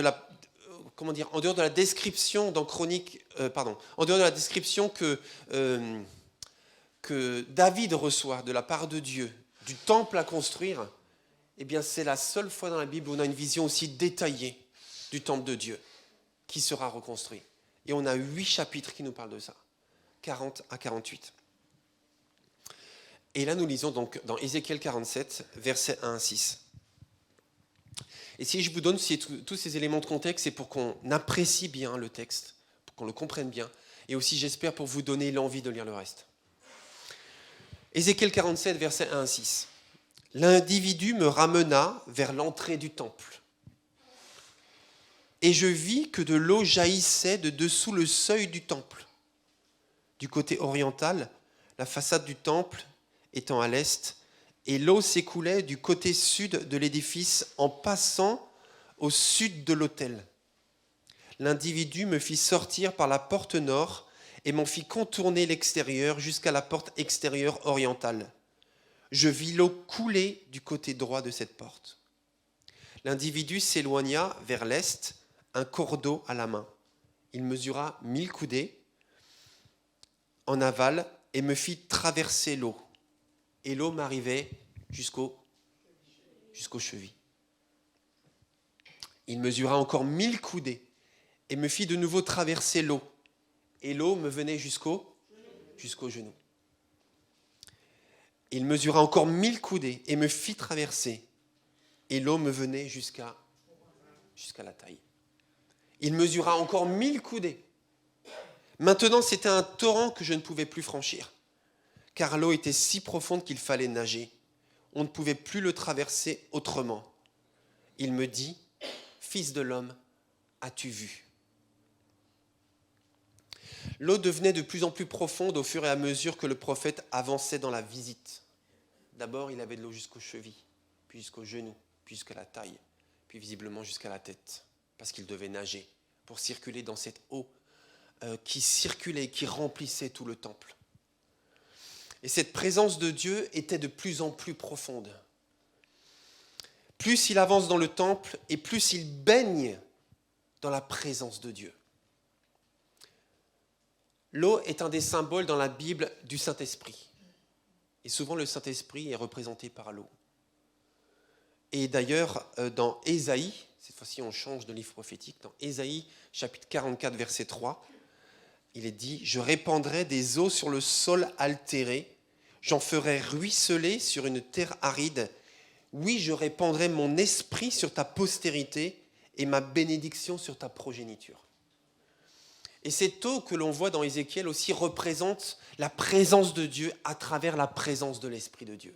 la description dans Chronique, en dehors de la description que David reçoit de la part de Dieu du temple à construire, eh bien c'est la seule fois dans la Bible où on a une vision aussi détaillée du temple de Dieu qui sera reconstruit. Et on a 8 chapitres qui nous parlent de ça, 40 à 48. Et là nous lisons donc dans Ézéchiel 47, versets 1 à 6. Et si je vous donne tous ces éléments de contexte, c'est pour qu'on apprécie bien le texte, pour qu'on le comprenne bien, et aussi j'espère pour vous donner l'envie de lire le reste. Ézéchiel 47, versets 1 à 6. L'individu me ramena vers l'entrée du temple. Et je vis que de l'eau jaillissait de dessous le seuil du temple. Du côté oriental, la façade du temple étant à l'est, et l'eau s'écoulait du côté sud de l'édifice en passant au sud de l'autel. L'individu me fit sortir par la porte nord et m'en fit contourner l'extérieur jusqu'à la porte extérieure orientale. Je vis l'eau couler du côté droit de cette porte. L'individu s'éloigna vers l'est, un cordeau à la main. Il mesura 1000 coudées en aval et me fit traverser l'eau. Et l'eau m'arrivait jusqu'aux chevilles. Il mesura encore 1000 coudées et me fit de nouveau traverser l'eau. Et l'eau me venait jusqu'aux genoux. Il mesura encore 1000 coudées et me fit traverser. Et l'eau me venait jusqu'à la taille. Il mesura encore 1000 coudées. Maintenant, c'était un torrent que je ne pouvais plus franchir, car l'eau était si profonde qu'il fallait nager. On ne pouvait plus le traverser autrement. Il me dit, « Fils de l'homme, as-tu vu ?» L'eau devenait de plus en plus profonde au fur et à mesure que le prophète avançait dans la visite. D'abord, il avait de l'eau jusqu'aux chevilles, puis jusqu'aux genoux, puis jusqu'à la taille, puis visiblement jusqu'à la tête, parce qu'il devait nager pour circuler dans cette eau qui circulait, qui remplissait tout le temple. Et cette présence de Dieu était de plus en plus profonde. Plus il avance dans le temple et plus il baigne dans la présence de Dieu. L'eau est un des symboles dans la Bible du Saint-Esprit. Et souvent, le Saint-Esprit est représenté par l'eau. Et d'ailleurs, dans Ésaïe, cette fois-ci on change de livre prophétique, dans Ésaïe, chapitre 44, verset 3, il est dit « Je répandrai des eaux sur le sol altéré, j'en ferai ruisseler sur une terre aride. Oui, je répandrai mon esprit sur ta postérité et ma bénédiction sur ta progéniture. » Et cette eau que l'on voit dans Ézéchiel aussi représente la présence de Dieu à travers la présence de l'Esprit de Dieu.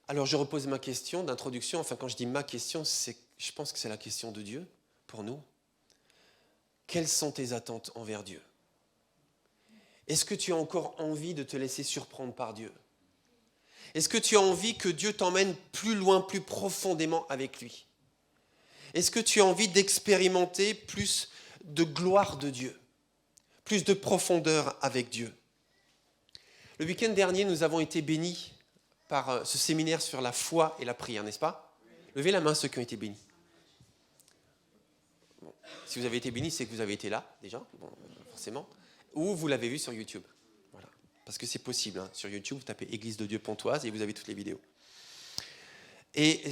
Alors je repose ma question d'introduction, enfin quand je dis ma question, je pense que c'est la question de Dieu pour nous. Quelles sont tes attentes envers Dieu ? Est-ce que tu as encore envie de te laisser surprendre par Dieu ? Est-ce que tu as envie que Dieu t'emmène plus loin, plus profondément avec lui ? Est-ce que tu as envie d'expérimenter plus de gloire de Dieu, plus de profondeur avec Dieu ? Le week-end dernier, nous avons été bénis par ce séminaire sur la foi et la prière, n'est-ce pas ? Levez la main ceux qui ont été bénis. Bon. Si vous avez été bénis, c'est que vous avez été là, déjà, bon, forcément, ou vous l'avez vu sur YouTube. Voilà. Parce que c'est possible, hein. Sur YouTube, vous tapez Église de Dieu Pontoise et vous avez toutes les vidéos. Et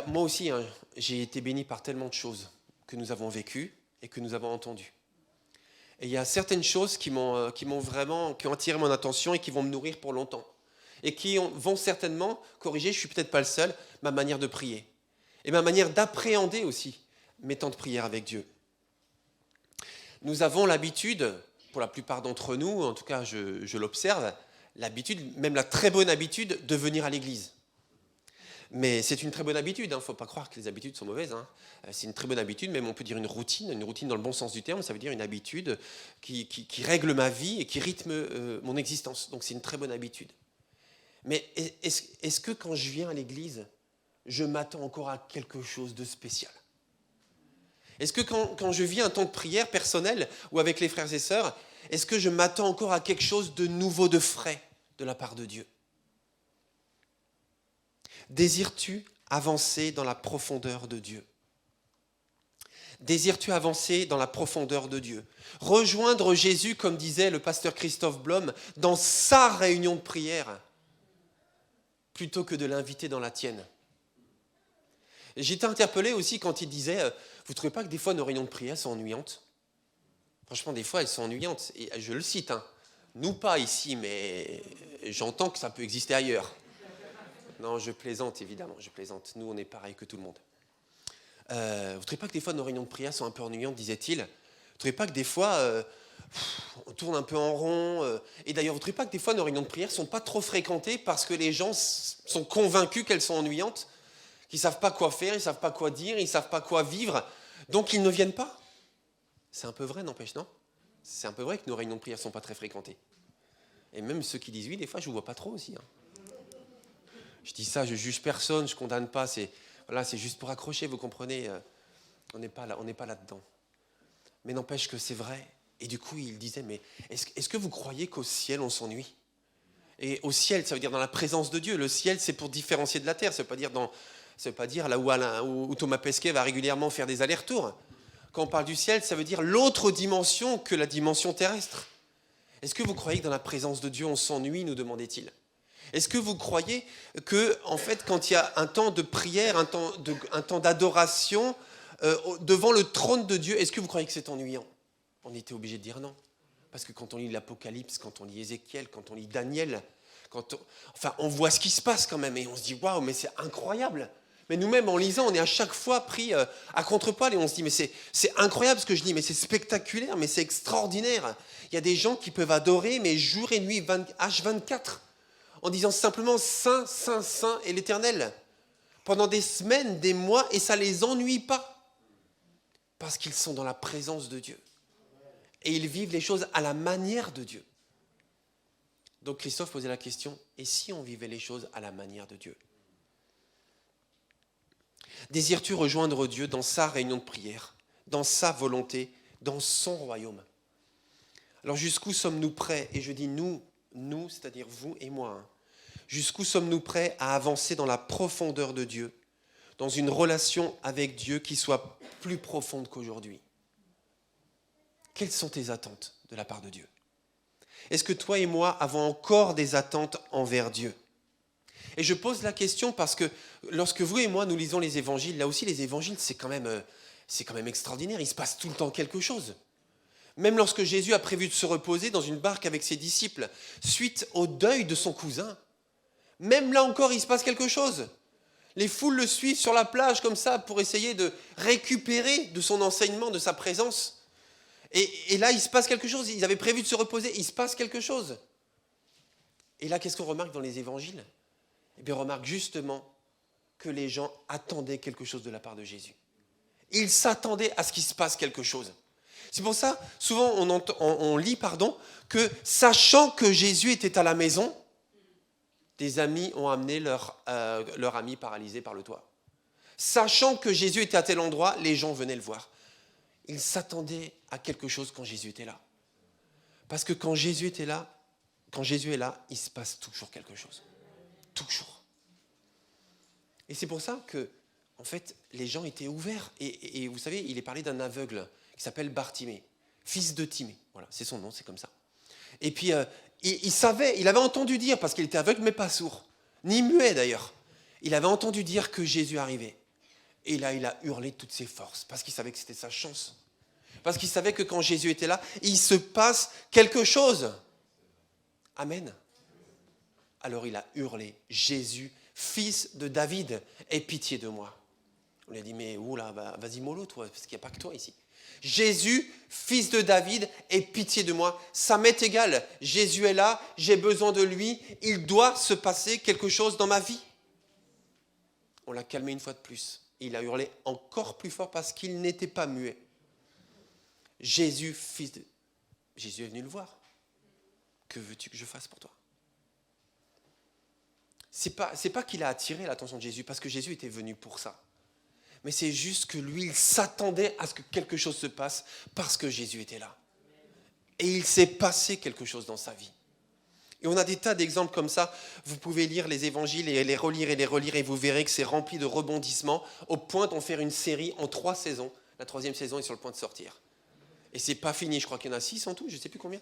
moi aussi, hein, j'ai été béni par tellement de choses que nous avons vécues et que nous avons entendues. Et il y a certaines choses qui ont attiré mon attention et qui vont me nourrir pour longtemps. Et qui vont certainement corriger, je ne suis peut-être pas le seul, ma manière de prier. Et ma manière d'appréhender aussi mes temps de prière avec Dieu. Nous avons l'habitude, pour la plupart d'entre nous, en tout cas je l'observe, l'habitude, même la très bonne habitude de venir à l'église. Mais c'est une très bonne habitude, il ne faut pas croire que les habitudes sont mauvaises. C'est une très bonne habitude, même on peut dire une routine dans le bon sens du terme, ça veut dire une habitude qui règle ma vie et qui rythme mon existence. Donc c'est une très bonne habitude. Mais est-ce que quand je viens à l'église, je m'attends encore à quelque chose de spécial? Est-ce que quand je vis un temps de prière personnel ou avec les frères et sœurs, est-ce que je m'attends encore à quelque chose de nouveau, de frais de la part de Dieu? Désires-tu avancer dans la profondeur de Dieu? Désires-tu avancer dans la profondeur de Dieu? Rejoindre Jésus, comme disait le pasteur Christophe Blom, dans sa réunion de prière, plutôt que de l'inviter dans la tienne. J'étais interpellé aussi quand il disait, vous ne trouvez pas que des fois nos réunions de prière sont ennuyantes? Franchement, des fois elles sont ennuyantes. Et je le cite, nous pas ici, mais j'entends que ça peut exister ailleurs. Non, je plaisante, évidemment, je plaisante. Nous, on est pareil que tout le monde. Vous ne trouvez pas que des fois, nos réunions de prière sont un peu ennuyantes, disait-il? Vous ne trouvez pas que des fois, on tourne un peu en rond? Et d'ailleurs, vous ne trouvez pas que des fois, nos réunions de prière ne sont pas trop fréquentées parce que les gens sont convaincus qu'elles sont ennuyantes, qu'ils ne savent pas quoi faire, ils ne savent pas quoi dire, ils ne savent pas quoi vivre, donc ils ne viennent pas? C'est un peu vrai, n'empêche, non? C'est un peu vrai que nos réunions de prière ne sont pas très fréquentées. Et même ceux qui disent oui, des fois, je ne vous vois pas trop aussi. Je dis ça, je juge personne, je ne condamne pas, c'est juste pour accrocher, vous comprenez, on n'est pas là-dedans. Mais n'empêche que c'est vrai. Et du coup, il disait, mais est-ce que vous croyez qu'au ciel, on s'ennuie? Et au ciel, ça veut dire dans la présence de Dieu. Le ciel, c'est pour différencier de la terre, ça ne veut pas dire là où Thomas Pesquet va régulièrement faire des allers-retours. Quand on parle du ciel, ça veut dire l'autre dimension que la dimension terrestre. Est-ce que vous croyez que dans la présence de Dieu, on s'ennuie, nous demandait-il? Est-ce que vous croyez que, en fait, quand il y a un temps de prière, un temps d'adoration devant le trône de Dieu, est-ce que vous croyez que c'est ennuyant? On était obligé de dire non. Parce que quand on lit l'Apocalypse, quand on lit Ézéchiel, quand on lit Daniel, on voit ce qui se passe quand même et on se dit waouh, mais c'est incroyable. Mais nous-mêmes, en lisant, on est à chaque fois pris à contre-poil et on se dit mais c'est incroyable ce que je lis, mais c'est spectaculaire, mais c'est extraordinaire. Il y a des gens qui peuvent adorer, mais jour et nuit, H24. En disant simplement Saint, Saint, Saint est l'Éternel, pendant des semaines, des mois, et ça ne les ennuie pas, parce qu'ils sont dans la présence de Dieu. Et ils vivent les choses à la manière de Dieu. Donc Christophe posait la question, et si on vivait les choses à la manière de Dieu? Désires-tu rejoindre Dieu dans sa réunion de prière, dans sa volonté, dans son royaume? Alors jusqu'où sommes-nous prêts? Et je dis nous, c'est-à-dire vous et moi, jusqu'où sommes-nous prêts à avancer dans la profondeur de Dieu, dans une relation avec Dieu qui soit plus profonde qu'aujourd'hui? Quelles sont tes attentes de la part de Dieu? Est-ce que toi et moi avons encore des attentes envers Dieu? Et je pose la question parce que lorsque vous et moi nous lisons les évangiles, là aussi les évangiles c'est quand même extraordinaire, il se passe tout le temps quelque chose. Même lorsque Jésus a prévu de se reposer dans une barque avec ses disciples, suite au deuil de son cousin, même là encore, il se passe quelque chose. Les foules le suivent sur la plage comme ça pour essayer de récupérer de son enseignement, de sa présence. Et là, il se passe quelque chose. Ils avaient prévu de se reposer, il se passe quelque chose. Et là, qu'est-ce qu'on remarque dans les évangiles? Eh bien, on remarque justement que les gens attendaient quelque chose de la part de Jésus. Ils s'attendaient à ce qu'il se passe quelque chose. C'est pour ça, souvent, on lit que, sachant que Jésus était à la maison, des amis ont amené leur ami paralysé par le toit. Sachant que Jésus était à tel endroit, les gens venaient le voir. Ils s'attendaient à quelque chose quand Jésus était là. Parce que quand Jésus est là, il se passe toujours quelque chose. Toujours. Et c'est pour ça que, en fait, les gens étaient ouverts. Et vous savez, il est parlé d'un aveugle qui s'appelle Bartimée, fils de Timée. Voilà, c'est son nom, c'est comme ça. Et puis, il savait, il avait entendu dire, parce qu'il était aveugle, mais pas sourd, ni muet d'ailleurs. Il avait entendu dire que Jésus arrivait. Et là, il a hurlé de toutes ses forces, parce qu'il savait que c'était sa chance. Parce qu'il savait que quand Jésus était là, il se passe quelque chose. Amen. Alors il a hurlé, Jésus, fils de David, aie pitié de moi. On lui a dit, mais oula, vas-y mollo toi, parce qu'il n'y a pas que toi ici. Jésus, fils de David, aie pitié de moi. Ça m'est égal, Jésus est là, j'ai besoin de lui, il doit se passer quelque chose dans ma vie. On l'a calmé une fois de plus. Il a hurlé encore plus fort parce qu'il n'était pas muet. Jésus est venu le voir. Que veux-tu que je fasse pour toi? C'est pas qu'il a attiré l'attention de Jésus, parce que Jésus était venu pour ça. Mais c'est juste que lui, il s'attendait à ce que quelque chose se passe parce que Jésus était là. Et il s'est passé quelque chose dans sa vie. Et on a des tas d'exemples comme ça. Vous pouvez lire les évangiles et les relire et vous verrez que c'est rempli de rebondissements au point d'en faire une série en 3 saisons. La 3e saison est sur le point de sortir. Et c'est pas fini, je crois qu'il y en a 6 en tout, je ne sais plus combien.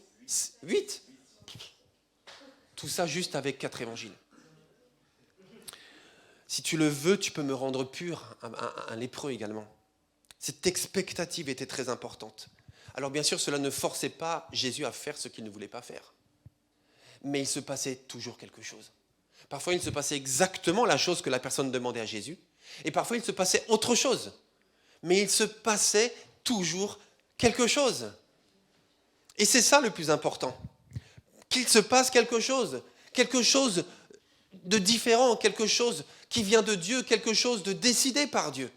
8. Tout ça juste avec 4 évangiles. Si tu le veux, tu peux me rendre pur, un lépreux également. Cette expectative était très importante. Alors bien sûr, cela ne forçait pas Jésus à faire ce qu'il ne voulait pas faire. Mais il se passait toujours quelque chose. Parfois, il se passait exactement la chose que la personne demandait à Jésus. Et parfois, il se passait autre chose. Mais il se passait toujours quelque chose. Et c'est ça le plus important. Qu'il se passe quelque chose de différent, quelque chose qui vient de Dieu, quelque chose de décidé par Dieu.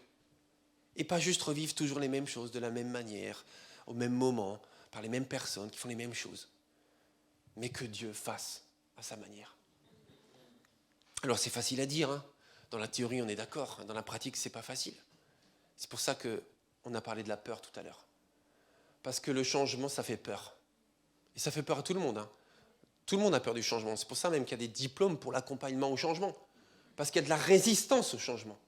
Et pas juste revivre toujours les mêmes choses de la même manière, au même moment, par les mêmes personnes qui font les mêmes choses. Mais que Dieu fasse à sa manière. Alors c'est facile à dire, hein. Dans la théorie on est d'accord, dans la pratique c'est pas facile. C'est pour ça qu'on a parlé de la peur tout à l'heure. Parce que le changement ça fait peur. Et ça fait peur à tout le monde, hein. Tout le monde a peur du changement. C'est pour ça même qu'il y a des diplômes pour l'accompagnement au changement. Parce qu'il y a de la résistance au changement.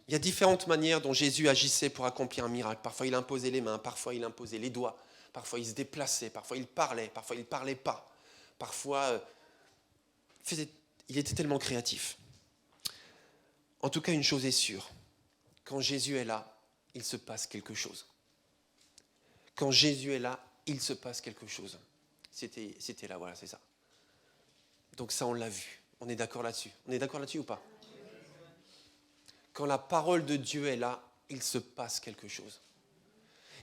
Il y a différentes manières dont Jésus agissait pour accomplir un miracle. Parfois il imposait les mains, parfois il imposait les doigts, parfois il se déplaçait, parfois il parlait, parfois il ne parlait pas. Parfois, il était tellement créatif. En tout cas, une chose est sûre. Quand Jésus est là, il se passe quelque chose. Quand Jésus est là, il se passe quelque chose. C'était là, voilà, c'est ça. Donc ça, on l'a vu. On est d'accord là-dessus. On est d'accord là-dessus ou pas? Quand la parole de Dieu est là, il se passe quelque chose.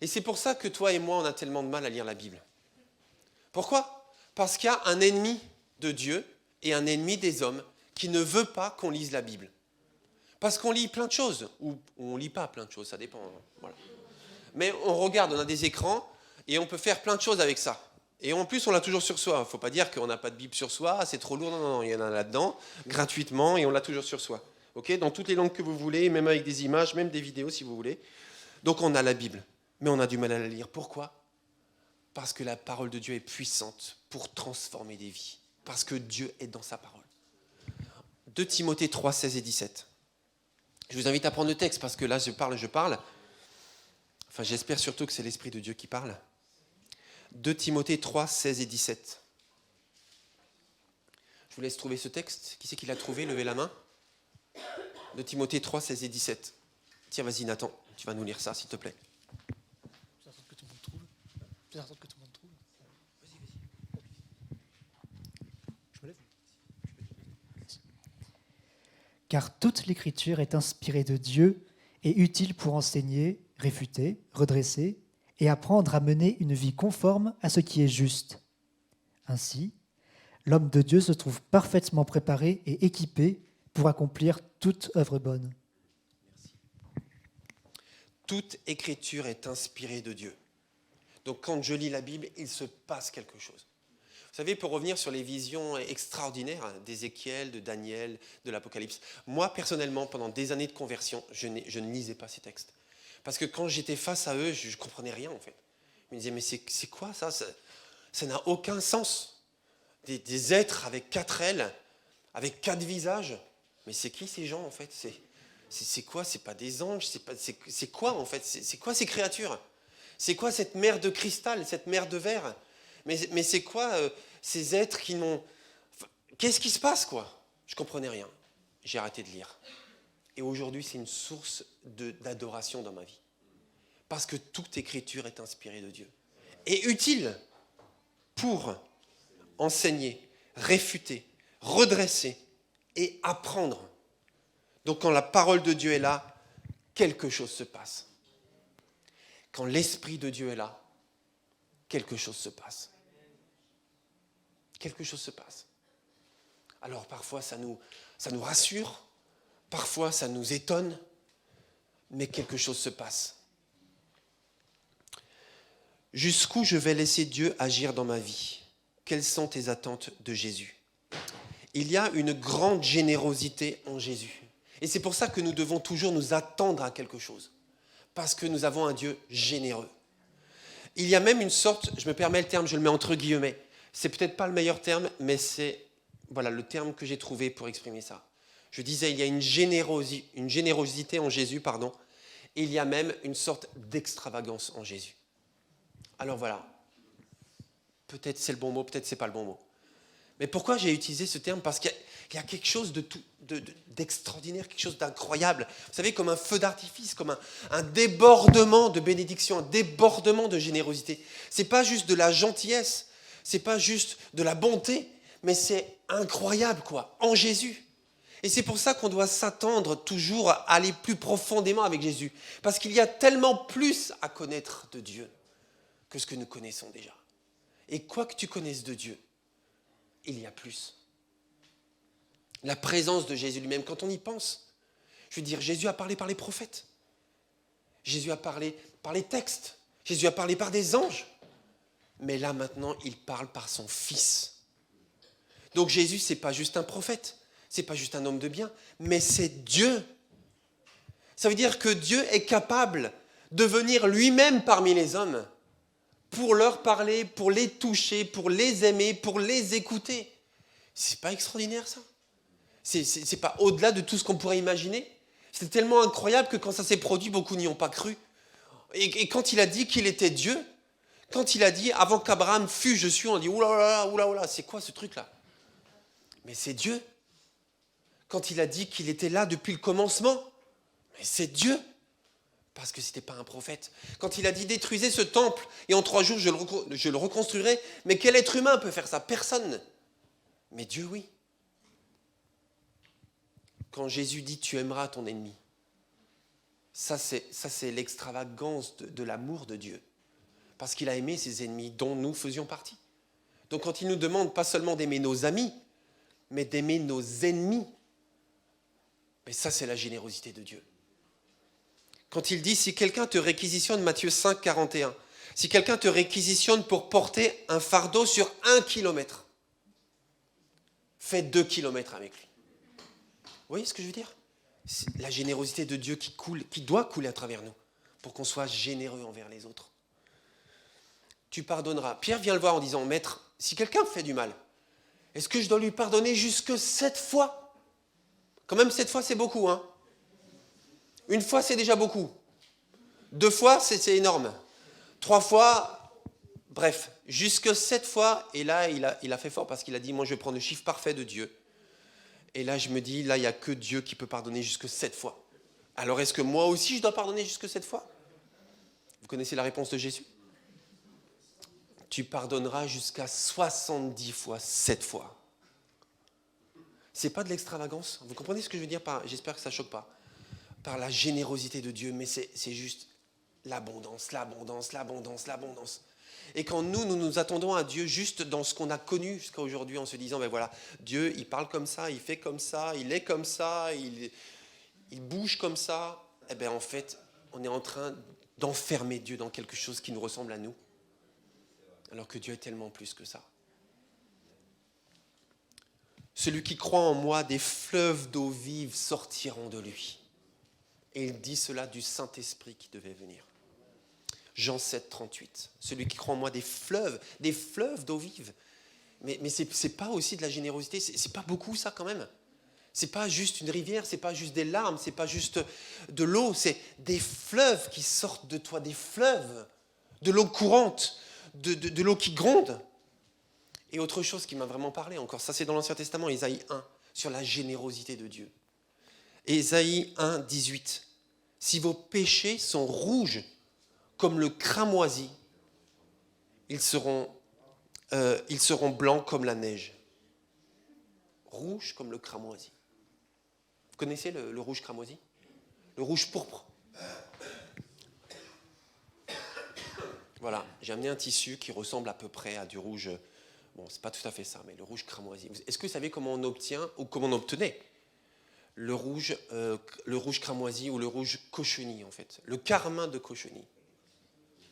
Et c'est pour ça que toi et moi, on a tellement de mal à lire la Bible. Pourquoi? Parce qu'il y a un ennemi de Dieu et un ennemi des hommes qui ne veut pas qu'on lise la Bible. Parce qu'on lit plein de choses, ou on ne lit pas plein de choses, ça dépend. Voilà. Mais on regarde, on a des écrans, et on peut faire plein de choses avec ça. Et en plus, on l'a toujours sur soi. Il ne faut pas dire qu'on n'a pas de Bible sur soi, c'est trop lourd. Non, non, il y en a là-dedans, gratuitement, et on l'a toujours sur soi. Okay, dans toutes les langues que vous voulez, même avec des images, même des vidéos si vous voulez. Donc on a la Bible, mais on a du mal à la lire. Pourquoi? Parce que la parole de Dieu est puissante pour transformer des vies. Parce que Dieu est dans sa parole. 2 Timothée 3, 16 et 17. Je vous invite à prendre le texte parce que là, je parle. Enfin, j'espère surtout que c'est l'Esprit de Dieu qui parle. 2 Timothée 3, 16 et 17. Je vous laisse trouver ce texte. Qui c'est qui l'a trouvé? Levez la main. 2 Timothée 3, 16 et 17. Tiens, vas-y Nathan, tu vas nous lire ça, s'il te plaît. Je vais attendre que tout le monde trouve. Vas-y. Je me lève. Car toute l'écriture est inspirée de Dieu et utile pour enseigner, réfuter, redresser et apprendre à mener une vie conforme à ce qui est juste. Ainsi, l'homme de Dieu se trouve parfaitement préparé et équipé pour accomplir toute œuvre bonne. Merci. Toute écriture est inspirée de Dieu. Donc quand je lis la Bible, il se passe quelque chose. Vous savez, pour revenir sur les visions extraordinaires d'Ézéchiel, de Daniel, de l'Apocalypse, moi personnellement, pendant des années de conversion, je ne lisais pas ces textes. Parce que quand j'étais face à eux, je ne comprenais rien en fait. Je me disais, mais c'est quoi ça? Ça n'a aucun sens. Des êtres avec 4 ailes, avec 4 visages. Mais c'est qui ces gens en fait? C'est quoi? C'est pas des anges? C'est quoi en fait? C'est quoi ces créatures? C'est quoi cette mer de cristal, cette mer de verre? Mais c'est quoi ces êtres qui n'ont... Qu'est-ce qui se passe quoi? Je comprenais rien. J'ai arrêté de lire. Et aujourd'hui, c'est une source d'adoration dans ma vie. Parce que toute écriture est inspirée de Dieu. Et utile pour enseigner, réfuter, redresser et apprendre. Donc quand la parole de Dieu est là, quelque chose se passe. Quand l'Esprit de Dieu est là, quelque chose se passe. Quelque chose se passe. Alors parfois ça nous rassure, Parfois, ça nous étonne, mais quelque chose se passe. Jusqu'où je vais laisser Dieu agir dans ma vie? Quelles sont tes attentes de Jésus? Il y a une grande générosité en Jésus. Et c'est pour ça que nous devons toujours nous attendre à quelque chose. Parce que nous avons un Dieu généreux. Il y a même une sorte, je me permets le terme, je le mets entre guillemets. C'est peut-être pas le meilleur terme, mais c'est voilà, le terme que j'ai trouvé pour exprimer ça. Je disais, il y a une générosité en Jésus, pardon. Et il y a même une sorte d'extravagance en Jésus. Alors voilà, peut-être c'est le bon mot, peut-être c'est pas le bon mot. Mais pourquoi j'ai utilisé ce terme? Parce qu'il y a quelque chose d'extraordinaire, quelque chose d'incroyable. Vous savez, comme un feu d'artifice, comme un débordement de bénédiction, un débordement de générosité. C'est pas juste de la gentillesse, c'est pas juste de la bonté, mais c'est incroyable, quoi, en Jésus. Et c'est pour ça qu'on doit s'attendre toujours à aller plus profondément avec Jésus. Parce qu'il y a tellement plus à connaître de Dieu que ce que nous connaissons déjà. Et quoi que tu connaisses de Dieu, il y a plus. La présence de Jésus lui-même, quand on y pense, je veux dire, Jésus a parlé par les prophètes. Jésus a parlé par les textes. Jésus a parlé par des anges. Mais là, maintenant, il parle par son Fils. Donc Jésus, ce n'est pas juste un prophète, ce n'est pas juste un homme de bien, mais c'est Dieu. Ça veut dire que Dieu est capable de venir lui-même parmi les hommes pour leur parler, pour les toucher, pour les aimer, pour les écouter. C'est pas extraordinaire, ça? C'est pas au-delà de tout ce qu'on pourrait imaginer? C'est tellement incroyable que quand ça s'est produit, beaucoup n'y ont pas cru. Et quand il a dit qu'il était Dieu, quand il a dit « Avant qu'Abraham fût, je suis », on dit « Oula, c'est quoi ce truc-là » Mais c'est Dieu. Quand il a dit qu'il était là depuis le commencement, mais c'est Dieu. Parce que ce n'était pas un prophète. Quand il a dit « Détruisez ce temple et en 3 jours je le reconstruirai », mais quel être humain peut faire ça? Personne. Mais Dieu, oui. Quand Jésus dit « Tu aimeras ton ennemi », ça c'est l'extravagance de l'amour de Dieu. Parce qu'il a aimé ses ennemis dont nous faisions partie. Donc quand il nous demande pas seulement d'aimer nos amis, mais d'aimer nos ennemis, mais ça c'est la générosité de Dieu. Quand il dit, si quelqu'un te réquisitionne, Matthieu 5, 41, si quelqu'un te réquisitionne pour porter un fardeau sur 1 kilomètre, fais 2 kilomètres avec lui. Vous voyez ce que je veux dire? C'est la générosité de Dieu qui coule, qui doit couler à travers nous, pour qu'on soit généreux envers les autres. Tu pardonneras. Pierre vient le voir en disant, Maître, si quelqu'un me fait du mal, est-ce que je dois lui pardonner jusque 7 fois? Quand même 7 fois c'est beaucoup, hein? 1 fois c'est déjà beaucoup. 2 fois c'est énorme. 3 fois, bref, jusque 7 fois, et là il a fait fort parce qu'il a dit, moi je vais prendre le chiffre parfait de Dieu. Et là je me dis, là il n'y a que Dieu qui peut pardonner jusque 7 fois. Alors est-ce que moi aussi je dois pardonner jusque 7 fois? Vous connaissez la réponse de Jésus? Tu pardonneras jusqu'à 70 fois, 7 fois. C'est pas de l'extravagance. Vous comprenez ce que je veux dire par, j'espère que ça ne choque pas, par la générosité de Dieu, mais c'est juste l'abondance, l'abondance, l'abondance, l'abondance. Et quand nous attendons à Dieu juste dans ce qu'on a connu jusqu'à aujourd'hui, en se disant, ben voilà, Dieu, il parle comme ça, il fait comme ça, il est comme ça, il bouge comme ça, eh bien en fait, on est en train d'enfermer Dieu dans quelque chose qui nous ressemble à nous. Alors que Dieu est tellement plus que ça. Celui qui croit en moi, des fleuves d'eau vive sortiront de lui. Et il dit cela du Saint-Esprit qui devait venir. Jean 7, 38. Celui qui croit en moi, des fleuves d'eau vive. Mais c'est pas aussi de la générosité, c'est pas beaucoup ça quand même. C'est pas juste une rivière, c'est pas juste des larmes, c'est pas juste de l'eau, c'est des fleuves qui sortent de toi, des fleuves, de l'eau courante, de l'eau qui gronde. Et autre chose qui m'a vraiment parlé encore, ça c'est dans l'Ancien Testament, Ésaïe 1, sur la générosité de Dieu. Ésaïe 1, 18. Si vos péchés sont rouges comme le cramoisi, ils seront blancs comme la neige. Rouge comme le cramoisi. Vous connaissez le rouge cramoisi? Le rouge pourpre. Voilà, j'ai amené un tissu qui ressemble à peu près à du rouge. Bon, c'est pas tout à fait ça, mais le rouge cramoisi. Est-ce que vous savez comment on obtient ou comment on obtenait le rouge cramoisi ou le rouge cochenille, en fait. Le carmin de cochenille.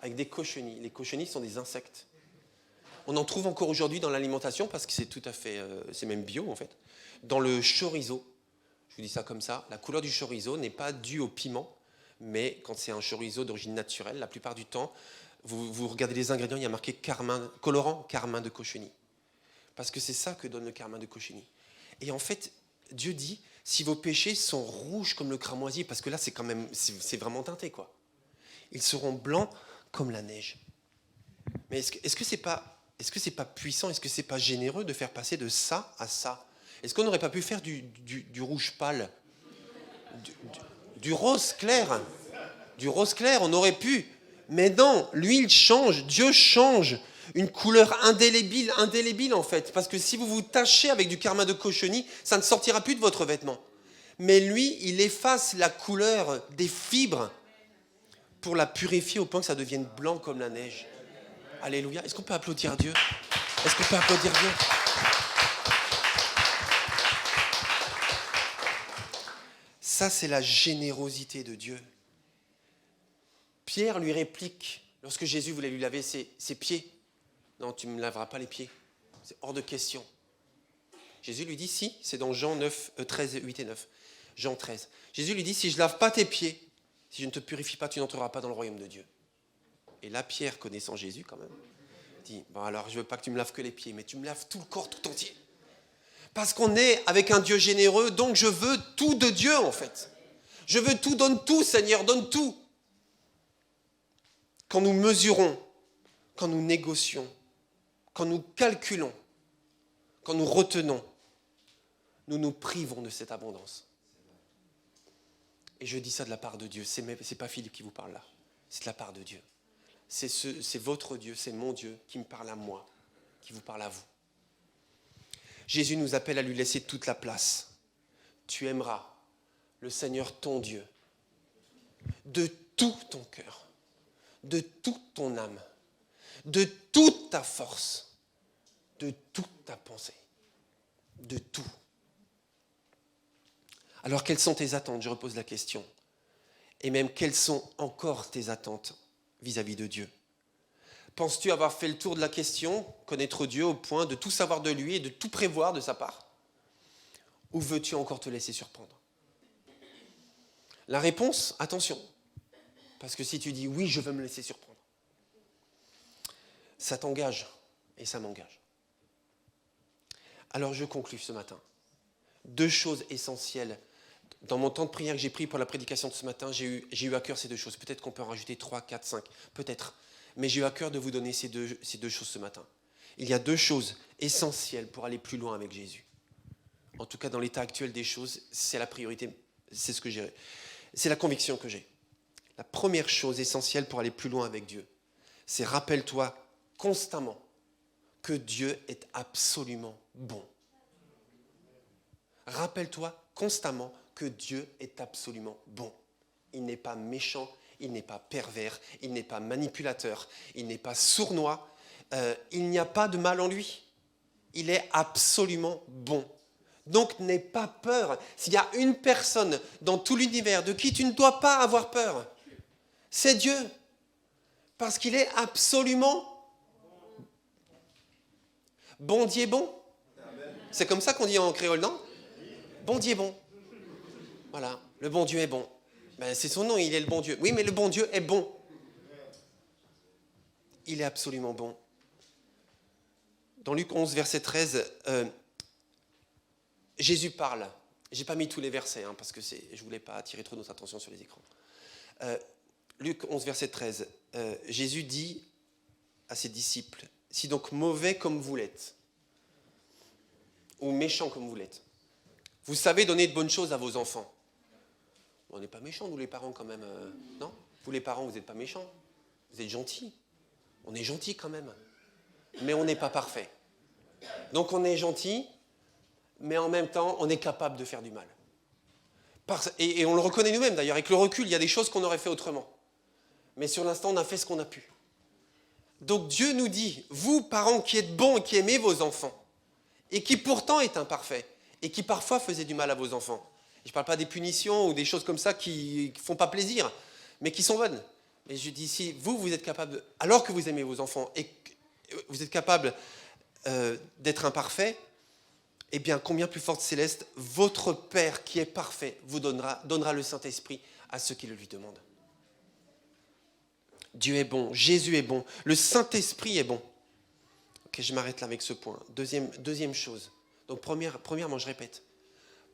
Avec des cochenilles. Les cochenilles sont des insectes. On en trouve encore aujourd'hui dans l'alimentation parce que c'est tout à fait, c'est même bio en fait. Dans le chorizo, je vous dis ça comme ça, la couleur du chorizo n'est pas due au piment, mais quand c'est un chorizo d'origine naturelle, la plupart du temps, vous regardez les ingrédients, il y a marqué colorant carmin de cochenille. Parce que c'est ça que donne le carmin de cochenille. Et en fait, Dieu dit, si vos péchés sont rouges comme le cramoisi, parce que là c'est quand même, c'est vraiment teinté quoi, ils seront blancs comme la neige. Mais est-ce que c'est pas puissant, est-ce que c'est pas généreux de faire passer de ça à ça? Est-ce qu'on n'aurait pas pu faire du rouge pâle, du rose clair? Du rose clair, on aurait pu. Mais non, l'huile change, Dieu change. Une couleur indélébile en fait. Parce que si vous vous tachez avec du carmin de cochenille, ça ne sortira plus de votre vêtement. Mais lui, il efface la couleur des fibres pour la purifier au point que ça devienne blanc comme la neige. Alléluia. Est-ce qu'on peut applaudir Dieu? Est-ce qu'on peut applaudir Dieu? Ça, c'est la générosité de Dieu. Pierre lui réplique, lorsque Jésus voulait lui laver ses pieds. Non, tu ne me laveras pas les pieds. C'est hors de question. Jésus lui dit, si, c'est dans Jean 13, 8 et 9. Jean 13. Jésus lui dit, si je ne lave pas tes pieds, si je ne te purifie pas, tu n'entreras pas dans le royaume de Dieu. Et là, Pierre, connaissant Jésus quand même, dit, bon alors je ne veux pas que tu me laves que les pieds, mais tu me laves tout le corps tout entier. Parce qu'on est avec un Dieu généreux, donc je veux tout de Dieu en fait. Je veux tout, donne tout Seigneur, donne tout. Quand nous mesurons, quand nous négocions, quand nous calculons, quand nous retenons, nous nous privons de cette abondance. Et je dis ça de la part de Dieu, c'est pas Philippe qui vous parle là, c'est de la part de Dieu. C'est votre Dieu, c'est mon Dieu qui me parle à moi, qui vous parle à vous. Jésus nous appelle à lui laisser toute la place. Tu aimeras le Seigneur ton Dieu de tout ton cœur, de toute ton âme, de toute ta force, de toute ta pensée, de tout. Alors quelles sont tes attentes? Je repose la question. Et même quelles sont encore tes attentes vis-à-vis de Dieu? Penses-tu avoir fait le tour de la question, connaître Dieu au point de tout savoir de lui et de tout prévoir de sa part? Ou veux-tu encore te laisser surprendre? La réponse, attention, parce que si tu dis oui, je veux me laisser surprendre, ça t'engage et ça m'engage. Alors je conclus ce matin. 2 choses essentielles. Dans mon temps de prière que j'ai pris pour la prédication de ce matin, j'ai eu à cœur ces 2 choses. Peut-être qu'on peut en rajouter 3, 4, 5, peut-être. Mais j'ai eu à cœur de vous donner ces deux choses ce matin. Il y a 2 choses essentielles pour aller plus loin avec Jésus. En tout cas, dans l'état actuel des choses, c'est la priorité, c'est la conviction que j'ai. La première chose essentielle pour aller plus loin avec Dieu, c'est rappelle-toi constamment que Dieu est absolument bon. Rappelle-toi constamment que Dieu est absolument bon. Il n'est pas méchant, il n'est pas pervers, il n'est pas manipulateur, il n'est pas sournois, il n'y a pas de mal en lui. Il est absolument bon. Donc n'aie pas peur. S'il y a une personne dans tout l'univers de qui tu ne dois pas avoir peur, c'est Dieu. Parce qu'il est absolument bon Dieu bon. C'est comme ça qu'on dit en créole, non? Bon Dieu bon. Voilà, le bon Dieu est bon. Ben, c'est son nom, il est le bon Dieu. Oui, mais le bon Dieu est bon. Il est absolument bon. Dans Luc 11, verset 13, Jésus parle. Je n'ai pas mis tous les versets, parce que je ne voulais pas attirer trop notre attention sur les écrans. Luc 11, verset 13, Jésus dit à ses disciples, « Si donc mauvais comme vous l'êtes, ou méchant comme vous l'êtes, vous savez donner de bonnes choses à vos enfants. » On n'est pas méchants, nous les parents quand même. Non? Vous les parents, vous n'êtes pas méchants. Vous êtes gentils. On est gentils quand même. Mais on n'est pas parfait. Donc on est gentil, mais en même temps, on est capable de faire du mal. Et on le reconnaît nous-mêmes d'ailleurs. Avec le recul, il y a des choses qu'on aurait fait autrement. Mais sur l'instant, on a fait ce qu'on a pu. Donc Dieu nous dit, vous parents qui êtes bons et qui aimez vos enfants, et qui pourtant est imparfait, et qui parfois faisait du mal à vos enfants, Je ne parle pas des punitions ou des choses comme ça qui ne font pas plaisir, mais qui sont bonnes. Et je dis, si vous êtes capable, alors que vous aimez vos enfants et que vous êtes capable d'être imparfait, eh bien, combien plus forte céleste, votre Père qui est parfait vous donnera le Saint-Esprit à ceux qui le lui demandent. Dieu est bon, Jésus est bon, le Saint-Esprit est bon. Ok, je m'arrête là avec ce point. Deuxième chose. Donc premièrement, je répète,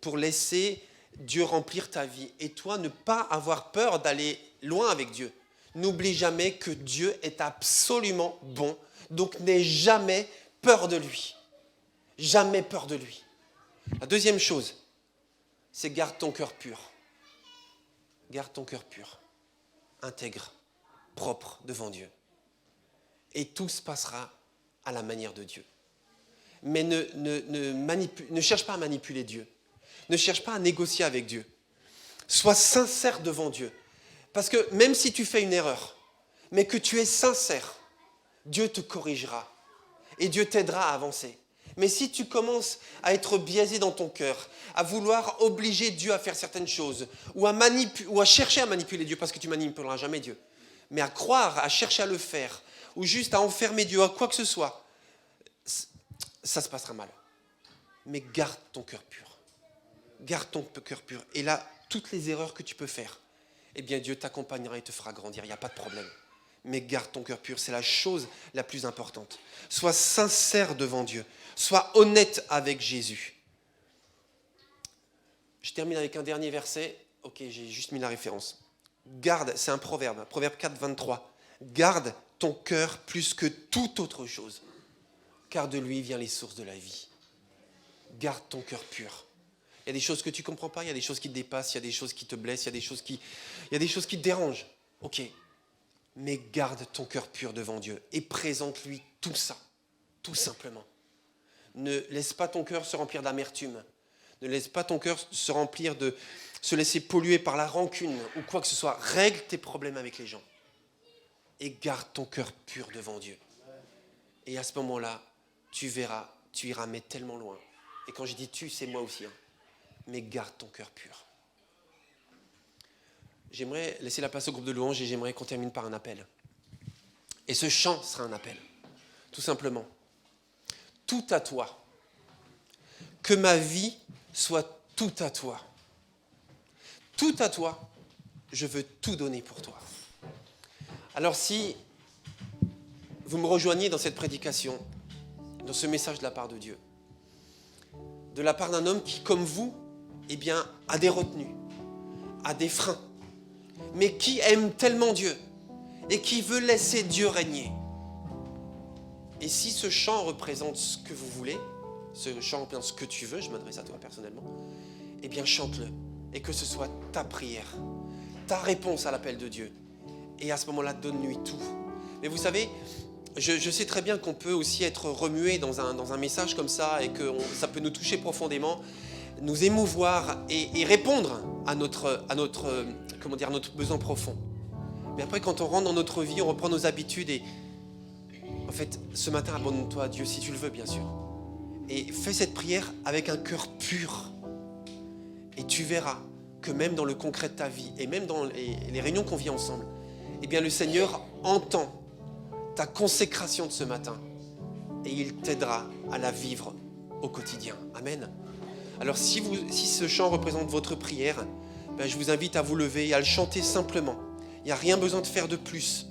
pour laisser Dieu remplir ta vie et toi ne pas avoir peur d'aller loin avec Dieu. N'oublie jamais que Dieu est absolument bon, donc n'aie jamais peur de lui. Jamais peur de lui. La deuxième chose, c'est garde ton cœur pur. Garde ton cœur pur, intègre, propre devant Dieu. Et tout se passera à la manière de Dieu. Mais ne cherche pas à manipuler Dieu. Ne cherche pas à négocier avec Dieu. Sois sincère devant Dieu. Parce que même si tu fais une erreur, mais que tu es sincère, Dieu te corrigera. Et Dieu t'aidera à avancer. Mais si tu commences à être biaisé dans ton cœur, à vouloir obliger Dieu à faire certaines choses, ou à chercher à manipuler Dieu, parce que tu ne manipuleras jamais Dieu, mais à croire, à chercher à le faire, ou juste à enfermer Dieu à quoi que ce soit, ça se passera mal. Mais garde ton cœur pur. Garde ton cœur pur. Et là, toutes les erreurs que tu peux faire, eh bien Dieu t'accompagnera et te fera grandir, il n'y a pas de problème. Mais garde ton cœur pur, c'est la chose la plus importante. Sois sincère devant Dieu. Sois honnête avec Jésus. Je termine avec un dernier verset. Ok, j'ai juste mis la référence. Garde, c'est un proverbe, proverbe 4, 23. Garde ton cœur plus que toute autre chose, car de lui viennent les sources de la vie. Garde ton cœur pur. Il y a des choses que tu ne comprends pas, il y a des choses qui te dépassent, il y a des choses qui te blessent, il y a des choses qui te dérangent. Ok, mais garde ton cœur pur devant Dieu et présente-lui tout ça, tout simplement. Ne laisse pas ton cœur se remplir d'amertume. Ne laisse pas ton cœur se laisser polluer par la rancune ou quoi que ce soit. Règle tes problèmes avec les gens. Et garde ton cœur pur devant Dieu. Et à ce moment-là, tu verras, tu iras mais tellement loin. Et quand je dis tu, c'est moi aussi. Mais garde ton cœur pur. J'aimerais laisser la place au groupe de louanges et j'aimerais qu'on termine par un appel. Et ce chant sera un appel, tout simplement. Tout à toi. Que ma vie soit tout à toi. Tout à toi. Je veux tout donner pour toi. Alors si vous me rejoignez dans cette prédication, dans ce message de la part de Dieu, de la part d'un homme qui, comme vous, eh bien, a des retenues, a des freins, mais qui aime tellement Dieu et qui veut laisser Dieu régner. Et si ce chant représente ce que vous voulez, ce chant représente ce que tu veux, je m'adresse à toi personnellement, eh bien chante-le et que ce soit ta prière, ta réponse à l'appel de Dieu. Et à ce moment-là, donne-lui tout. Mais vous savez, je sais très bien qu'on peut aussi être remué dans un message comme ça et que ça peut nous toucher profondément, nous émouvoir et répondre à notre besoin profond. Mais après, quand on rentre dans notre vie, on reprend nos habitudes et en fait, ce matin, abandonne-toi à Dieu si tu le veux, bien sûr. Et fais cette prière avec un cœur pur. Et tu verras que même dans le concret de ta vie et même dans les réunions qu'on vit ensemble, eh bien, le Seigneur entend ta consécration de ce matin et il t'aidera à la vivre au quotidien. Amen. Alors si ce chant représente votre prière, ben, je vous invite à vous lever et à le chanter simplement. Il n'y a rien besoin de faire de plus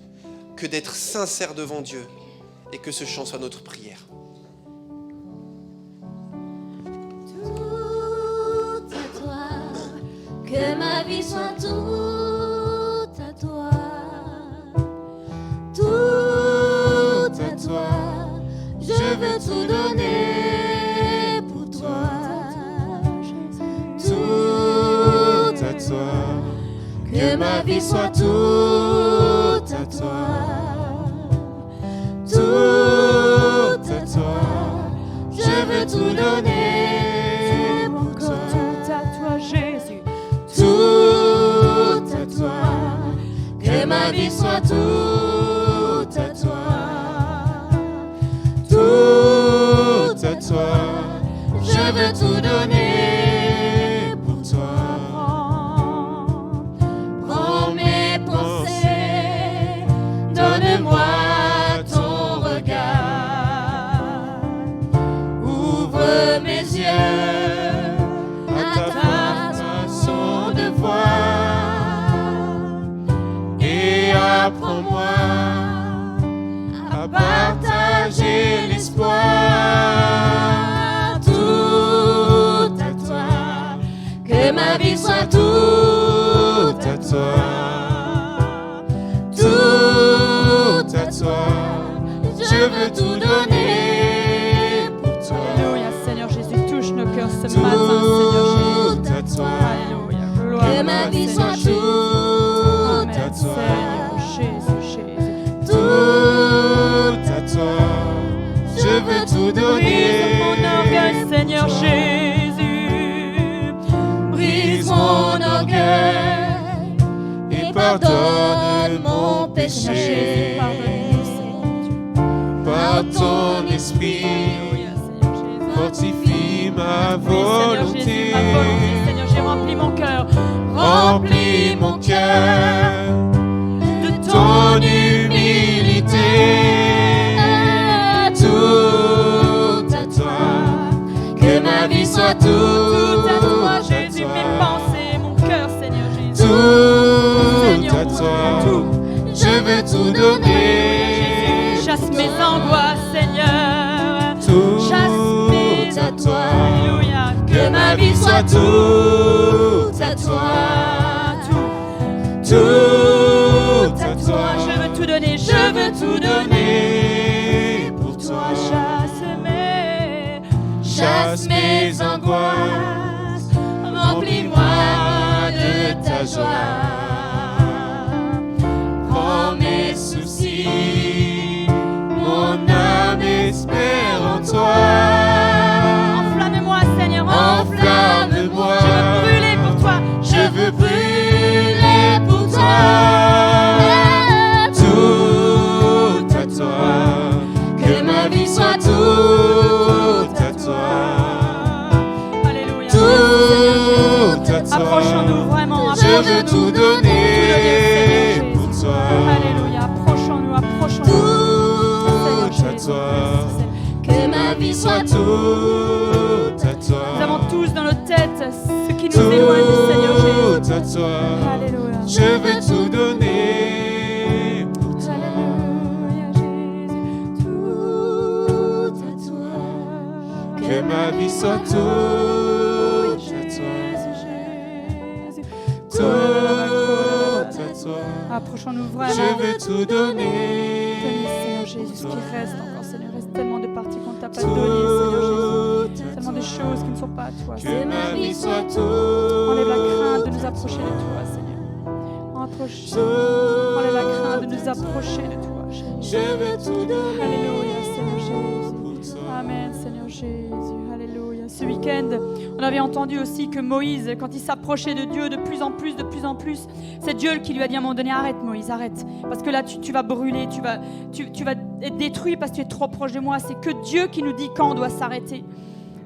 que d'être sincère devant Dieu et que ce chant soit notre prière. Tout à toi, que ma vie soit tout à toi. Tout à toi, je veux tout donner pour toi. Tout à toi, que ma vie soit tout à toi. Tout à toi, je veux tout donner pour toi. Tout à toi, Jésus. Tout à toi, que ma vie soit tout à toi. Tout à toi, je veux tout donner pour toi. à partager l'espoir. Tout à toi, que ma vie soit tout à toi. Tout à toi, je veux tout donner pour toi. Alléluia, Seigneur Jésus, touche nos cœurs ce matin, Seigneur Jésus. Tout à toi, Alléluia, gloire Que à ma toi, vie Seigneur soit Jésus. tout Amen, à toi. Seigneur Jésus, Jésus. tout à toi, je veux tout Brise donner. mon orgueil, Seigneur Jésus. Brise mon orgueil Et pardonne mon Seigneur Jésus, péché. pardonne-nous, Seigneur Dieu. Par ton esprit, Alléluia, Seigneur Jésus. fortifie ma Oui, Seigneur Jésus, volonté. ma volonté, Seigneur, j'ai rempli mon cœur. Remplis mon cœur de ton humilité. Tout à toi, que ma vie soit tout Tout à toi, à Jésus, toi. mes pensées, mon cœur, Seigneur Jésus. Tout Seigneur, à mon toi, Dieu, tout. je veux tout donner. Chasse mes angoisses, Seigneur. Chasse Tout mes à toi, Alléluia. que ma vie soit tout à toi. Tout à toi, Je veux tout donner, je veux tout donner. donner pour Toi, toi. chasse mes angoisses, remplis-moi de ta joie. prends mes soucis, mon âme espère en toi. Enflamme-moi, Seigneur, Enflamme-moi. Je veux brûler pour toi. Je veux brûler pour toi. Tout à toi, que ma vie soit tout à toi. Alléluia. Tout à toi, Approchons-nous vraiment. je veux Approchons-nous. tout donner Seigneur pour Jésus. toi. Alléluia. Approchons-nous, approchons-nous. Seigneur Tout à Jésus. toi, que ma vie soit tout à toi. Nous avons tous dans nos têtes ce qui nous éloigne du Seigneur Jésus. Tout à toi, Alléluia. je veux tout donner pour toi. Alléluia, Jésus. Tout à toi. Que ma vie soit tout à toi. Jésus. Tout à toi, Approchons-nous je vraiment. veux tout donner. Donne, Seigneur Jésus, ce qui reste encore, Seigneur. Il reste tellement de parties qu'on ne t'a pas Tout données, Seigneur Jésus. à Tellement de choses qui ne sont pas à toi, Que Seigneur. ma vie soit tout. Enlève la crainte de nous approcher de toi, Seigneur. Enlève la crainte de nous approcher de toi, Jésus. Je veux tout donner Alléluia, Seigneur Jésus. pour toi. Amen, Seigneur Jésus. Alléluia. Ce week-end, on avait entendu aussi que Moïse, quand il s'approchait de Dieu de plus en plus, c'est Dieu qui lui a dit à un moment donné, arrête Moïse, arrête. Parce que là, tu vas brûler, tu vas être détruit parce que tu es trop proche de moi. C'est que Dieu qui nous dit quand on doit s'arrêter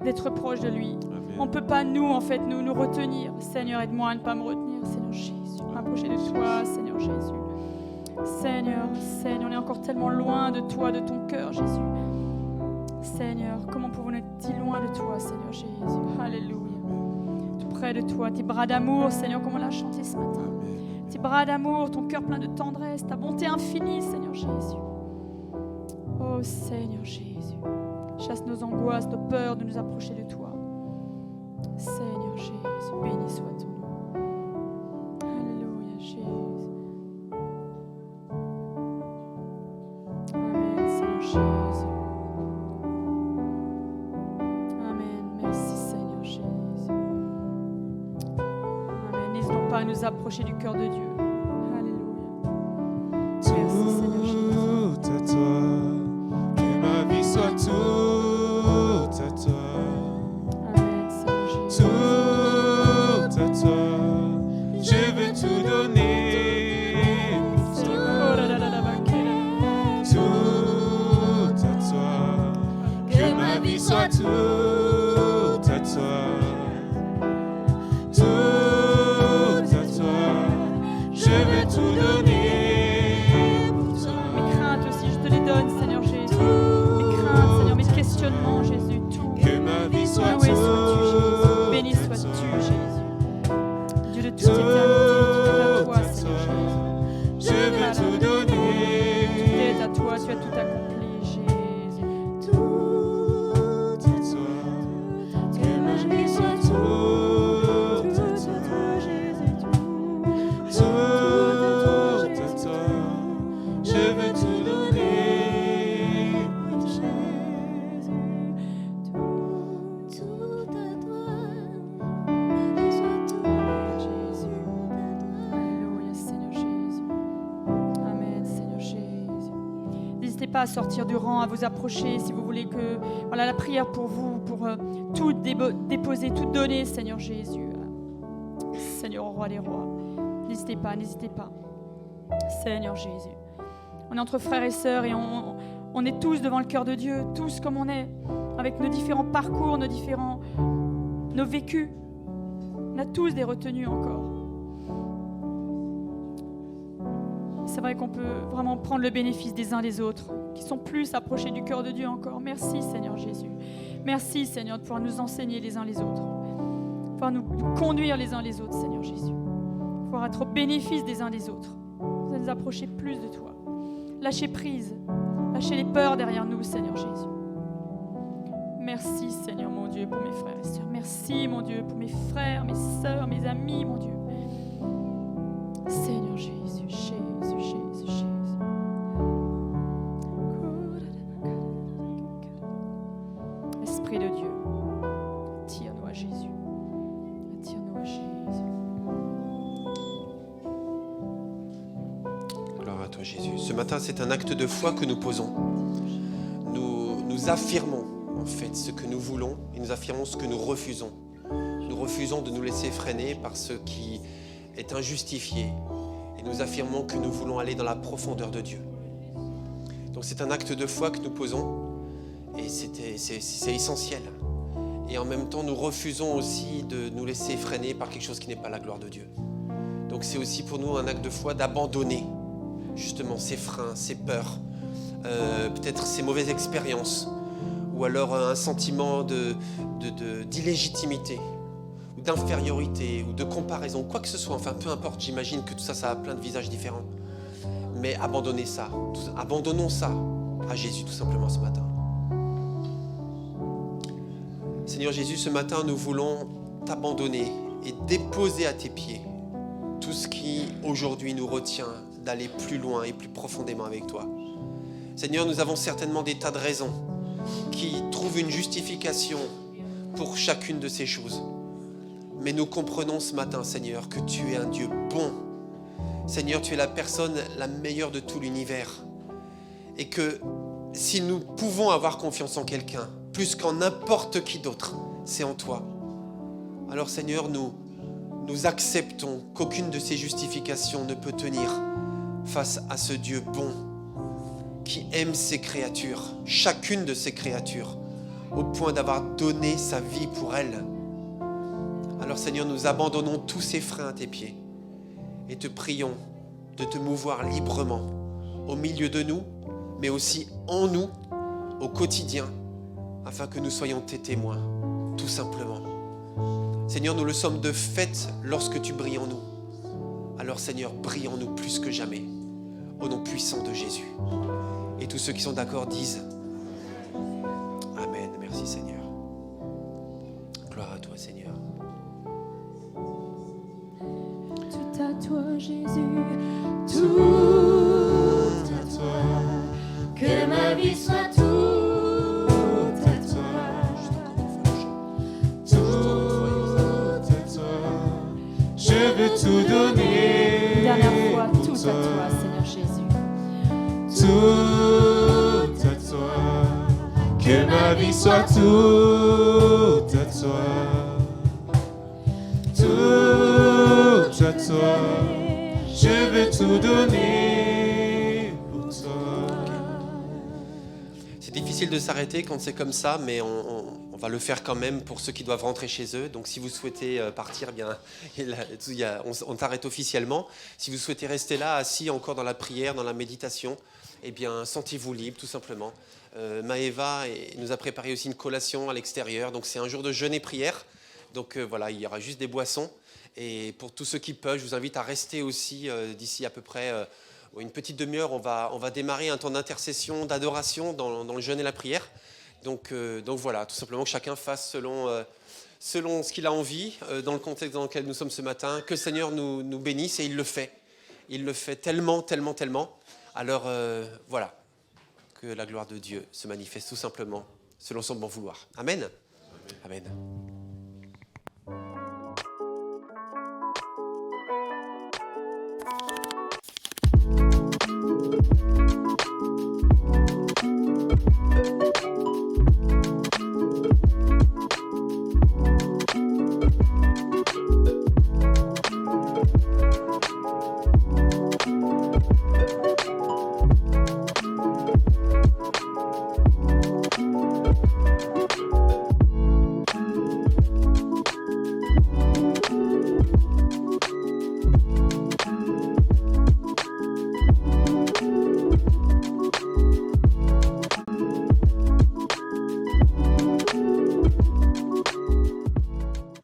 d'être proche de lui. On ne peut pas, nous, en fait, nous retenir. Seigneur, aide-moi à ne pas me retenir, Seigneur Jésus. M'approcher de toi, Seigneur Jésus. Seigneur, on est encore tellement loin de toi, de ton cœur, Jésus. Seigneur, comment pouvons-nous être si loin de toi, Seigneur Jésus? Alléluia. Tout près de toi, tes bras d'amour, Seigneur, comme on l'a chanté ce matin. Tes bras d'amour, ton cœur plein de tendresse, ta bonté infinie, Seigneur Jésus. Oh Seigneur Jésus, chasse nos angoisses, nos peurs de nous approcher de toi. Seigneur Jésus, béni soit ton nom. Alléluia, Jésus. Amen, Seigneur Jésus. Amen, merci Seigneur Jésus. Amen, n'hésitons pas à nous approcher du cœur de Dieu. Alléluia. Merci Seigneur Jésus. Tout à toi, que ma vie soit tout à toi. Amen, Seigneur Jésus. Tout à toi, je veux tout donner pour toi. Oh là là là là, Tout à toi, que ma vie soit tout à toi. Tout à toi, je veux tout donner pour toi. mes craintes aussi, je te les donne, Seigneur Jésus. Mes craintes, Seigneur, mes questionnements, Jésus, tout. Que ma vie soit Loué tout sois-tu, Jésus. Béni à sois-tu, toi. Jésus. Dieu de toute éternité, tout est à toi, Seigneur Jésus. Je veux tout donner. Tout est à toi, tu as tout accompli. pas à sortir du rang, à vous approcher. Si vous voulez que, voilà, la prière pour vous, pour tout déposer, tout donner, Seigneur Jésus. Seigneur, au roi des rois. N'hésitez pas, n'hésitez pas. Seigneur Jésus. On est entre frères et sœurs et on est tous devant le cœur de Dieu, tous comme on est, avec nos différents parcours, nos vécus. On a tous des retenues encore. C'est vrai qu'on peut vraiment prendre le bénéfice des uns des autres, qui sont plus approchés du cœur de Dieu encore. Merci Seigneur Jésus. Merci Seigneur de pouvoir nous enseigner les uns les autres, de pouvoir nous conduire les uns les autres, Seigneur Jésus. De pouvoir être au bénéfice des uns des autres. De nous approcher plus de toi. Lâcher prise. Lâcher les peurs derrière nous, Seigneur Jésus. Merci Seigneur mon Dieu pour mes frères et sœurs. Merci mon Dieu pour mes frères, mes sœurs, mes amis, mon Dieu. Seigneur Jésus, Jésus. Esprit de Dieu, attire-nous à Jésus. Attire-nous à Jésus. Gloire à toi Jésus. Ce matin, c'est un acte de foi que nous posons. Nous affirmons en fait ce que nous voulons et nous affirmons ce que nous refusons. Nous refusons de nous laisser freiner par ce qui est injustifié. Et nous affirmons que nous voulons aller dans la profondeur de Dieu. Donc c'est un acte de foi que nous posons et c'est essentiel. Et en même temps, nous refusons aussi de nous laisser freiner par quelque chose qui n'est pas la gloire de Dieu. Donc c'est aussi pour nous un acte de foi d'abandonner justement ces freins, ces peurs, peut-être ces mauvaises expériences ou alors un sentiment d'illégitimité ou d'infériorité ou de comparaison, quoi que ce soit, enfin peu importe, j'imagine que tout ça, ça a plein de visages différents. Mais abandonnez ça, abandonnons ça à Jésus tout simplement ce matin. Seigneur Jésus, ce matin, nous voulons t'abandonner et déposer à tes pieds tout ce qui aujourd'hui nous retient d'aller plus loin et plus profondément avec toi. Seigneur, nous avons certainement des tas de raisons qui trouvent une justification pour chacune de ces choses. Mais nous comprenons ce matin, Seigneur, que tu es un Dieu bon. Seigneur, tu es la personne la meilleure de tout l'univers. Et que si nous pouvons avoir confiance en quelqu'un, plus qu'en n'importe qui d'autre, c'est en toi. Alors Seigneur, nous acceptons qu'aucune de ces justifications ne peut tenir face à ce Dieu bon qui aime ses créatures, chacune de ses créatures, au point d'avoir donné sa vie pour elles. Alors Seigneur, nous abandonnons tous ces freins à tes pieds et te prions de te mouvoir librement au milieu de nous, mais aussi en nous, au quotidien, afin que nous soyons tes témoins, tout simplement. Seigneur, nous le sommes de fait lorsque tu brilles en nous. Alors Seigneur, brille en nous plus que jamais, au nom puissant de Jésus. Et tous ceux qui sont d'accord disent Amen. Merci Seigneur. Gloire à toi Seigneur. Tout à toi Jésus, tout à toi, que ma vie soit tout à toi, tout à toi, je veux tout donner. Une dernière fois, tout à toi, Seigneur Jésus. Tout à toi, que ma vie soit tout à toi, tout à toi, je veux tout donner pour toi. C'est difficile de s'arrêter quand c'est comme ça, mais on va le faire quand même pour ceux qui doivent rentrer chez eux. Donc si vous souhaitez partir, eh bien, on t'arrête officiellement. Si vous souhaitez rester là, assis encore dans la prière, dans la méditation, eh bien, sentez-vous libre, tout simplement. Maëva nous a préparé aussi une collation à l'extérieur. Donc c'est un jour de jeûne et prière. Donc voilà, il y aura juste des boissons. Et pour tous ceux qui peuvent, je vous invite à rester aussi d'ici à peu près une petite demi-heure. On va démarrer un temps d'intercession, d'adoration dans le jeûne et la prière. Donc voilà, tout simplement que chacun fasse selon ce qu'il a envie, dans le contexte dans lequel nous sommes ce matin. Que le Seigneur nous bénisse et il le fait. Il le fait tellement, tellement, tellement. Alors voilà, que la gloire de Dieu se manifeste tout simplement selon son bon vouloir. Amen. Amen.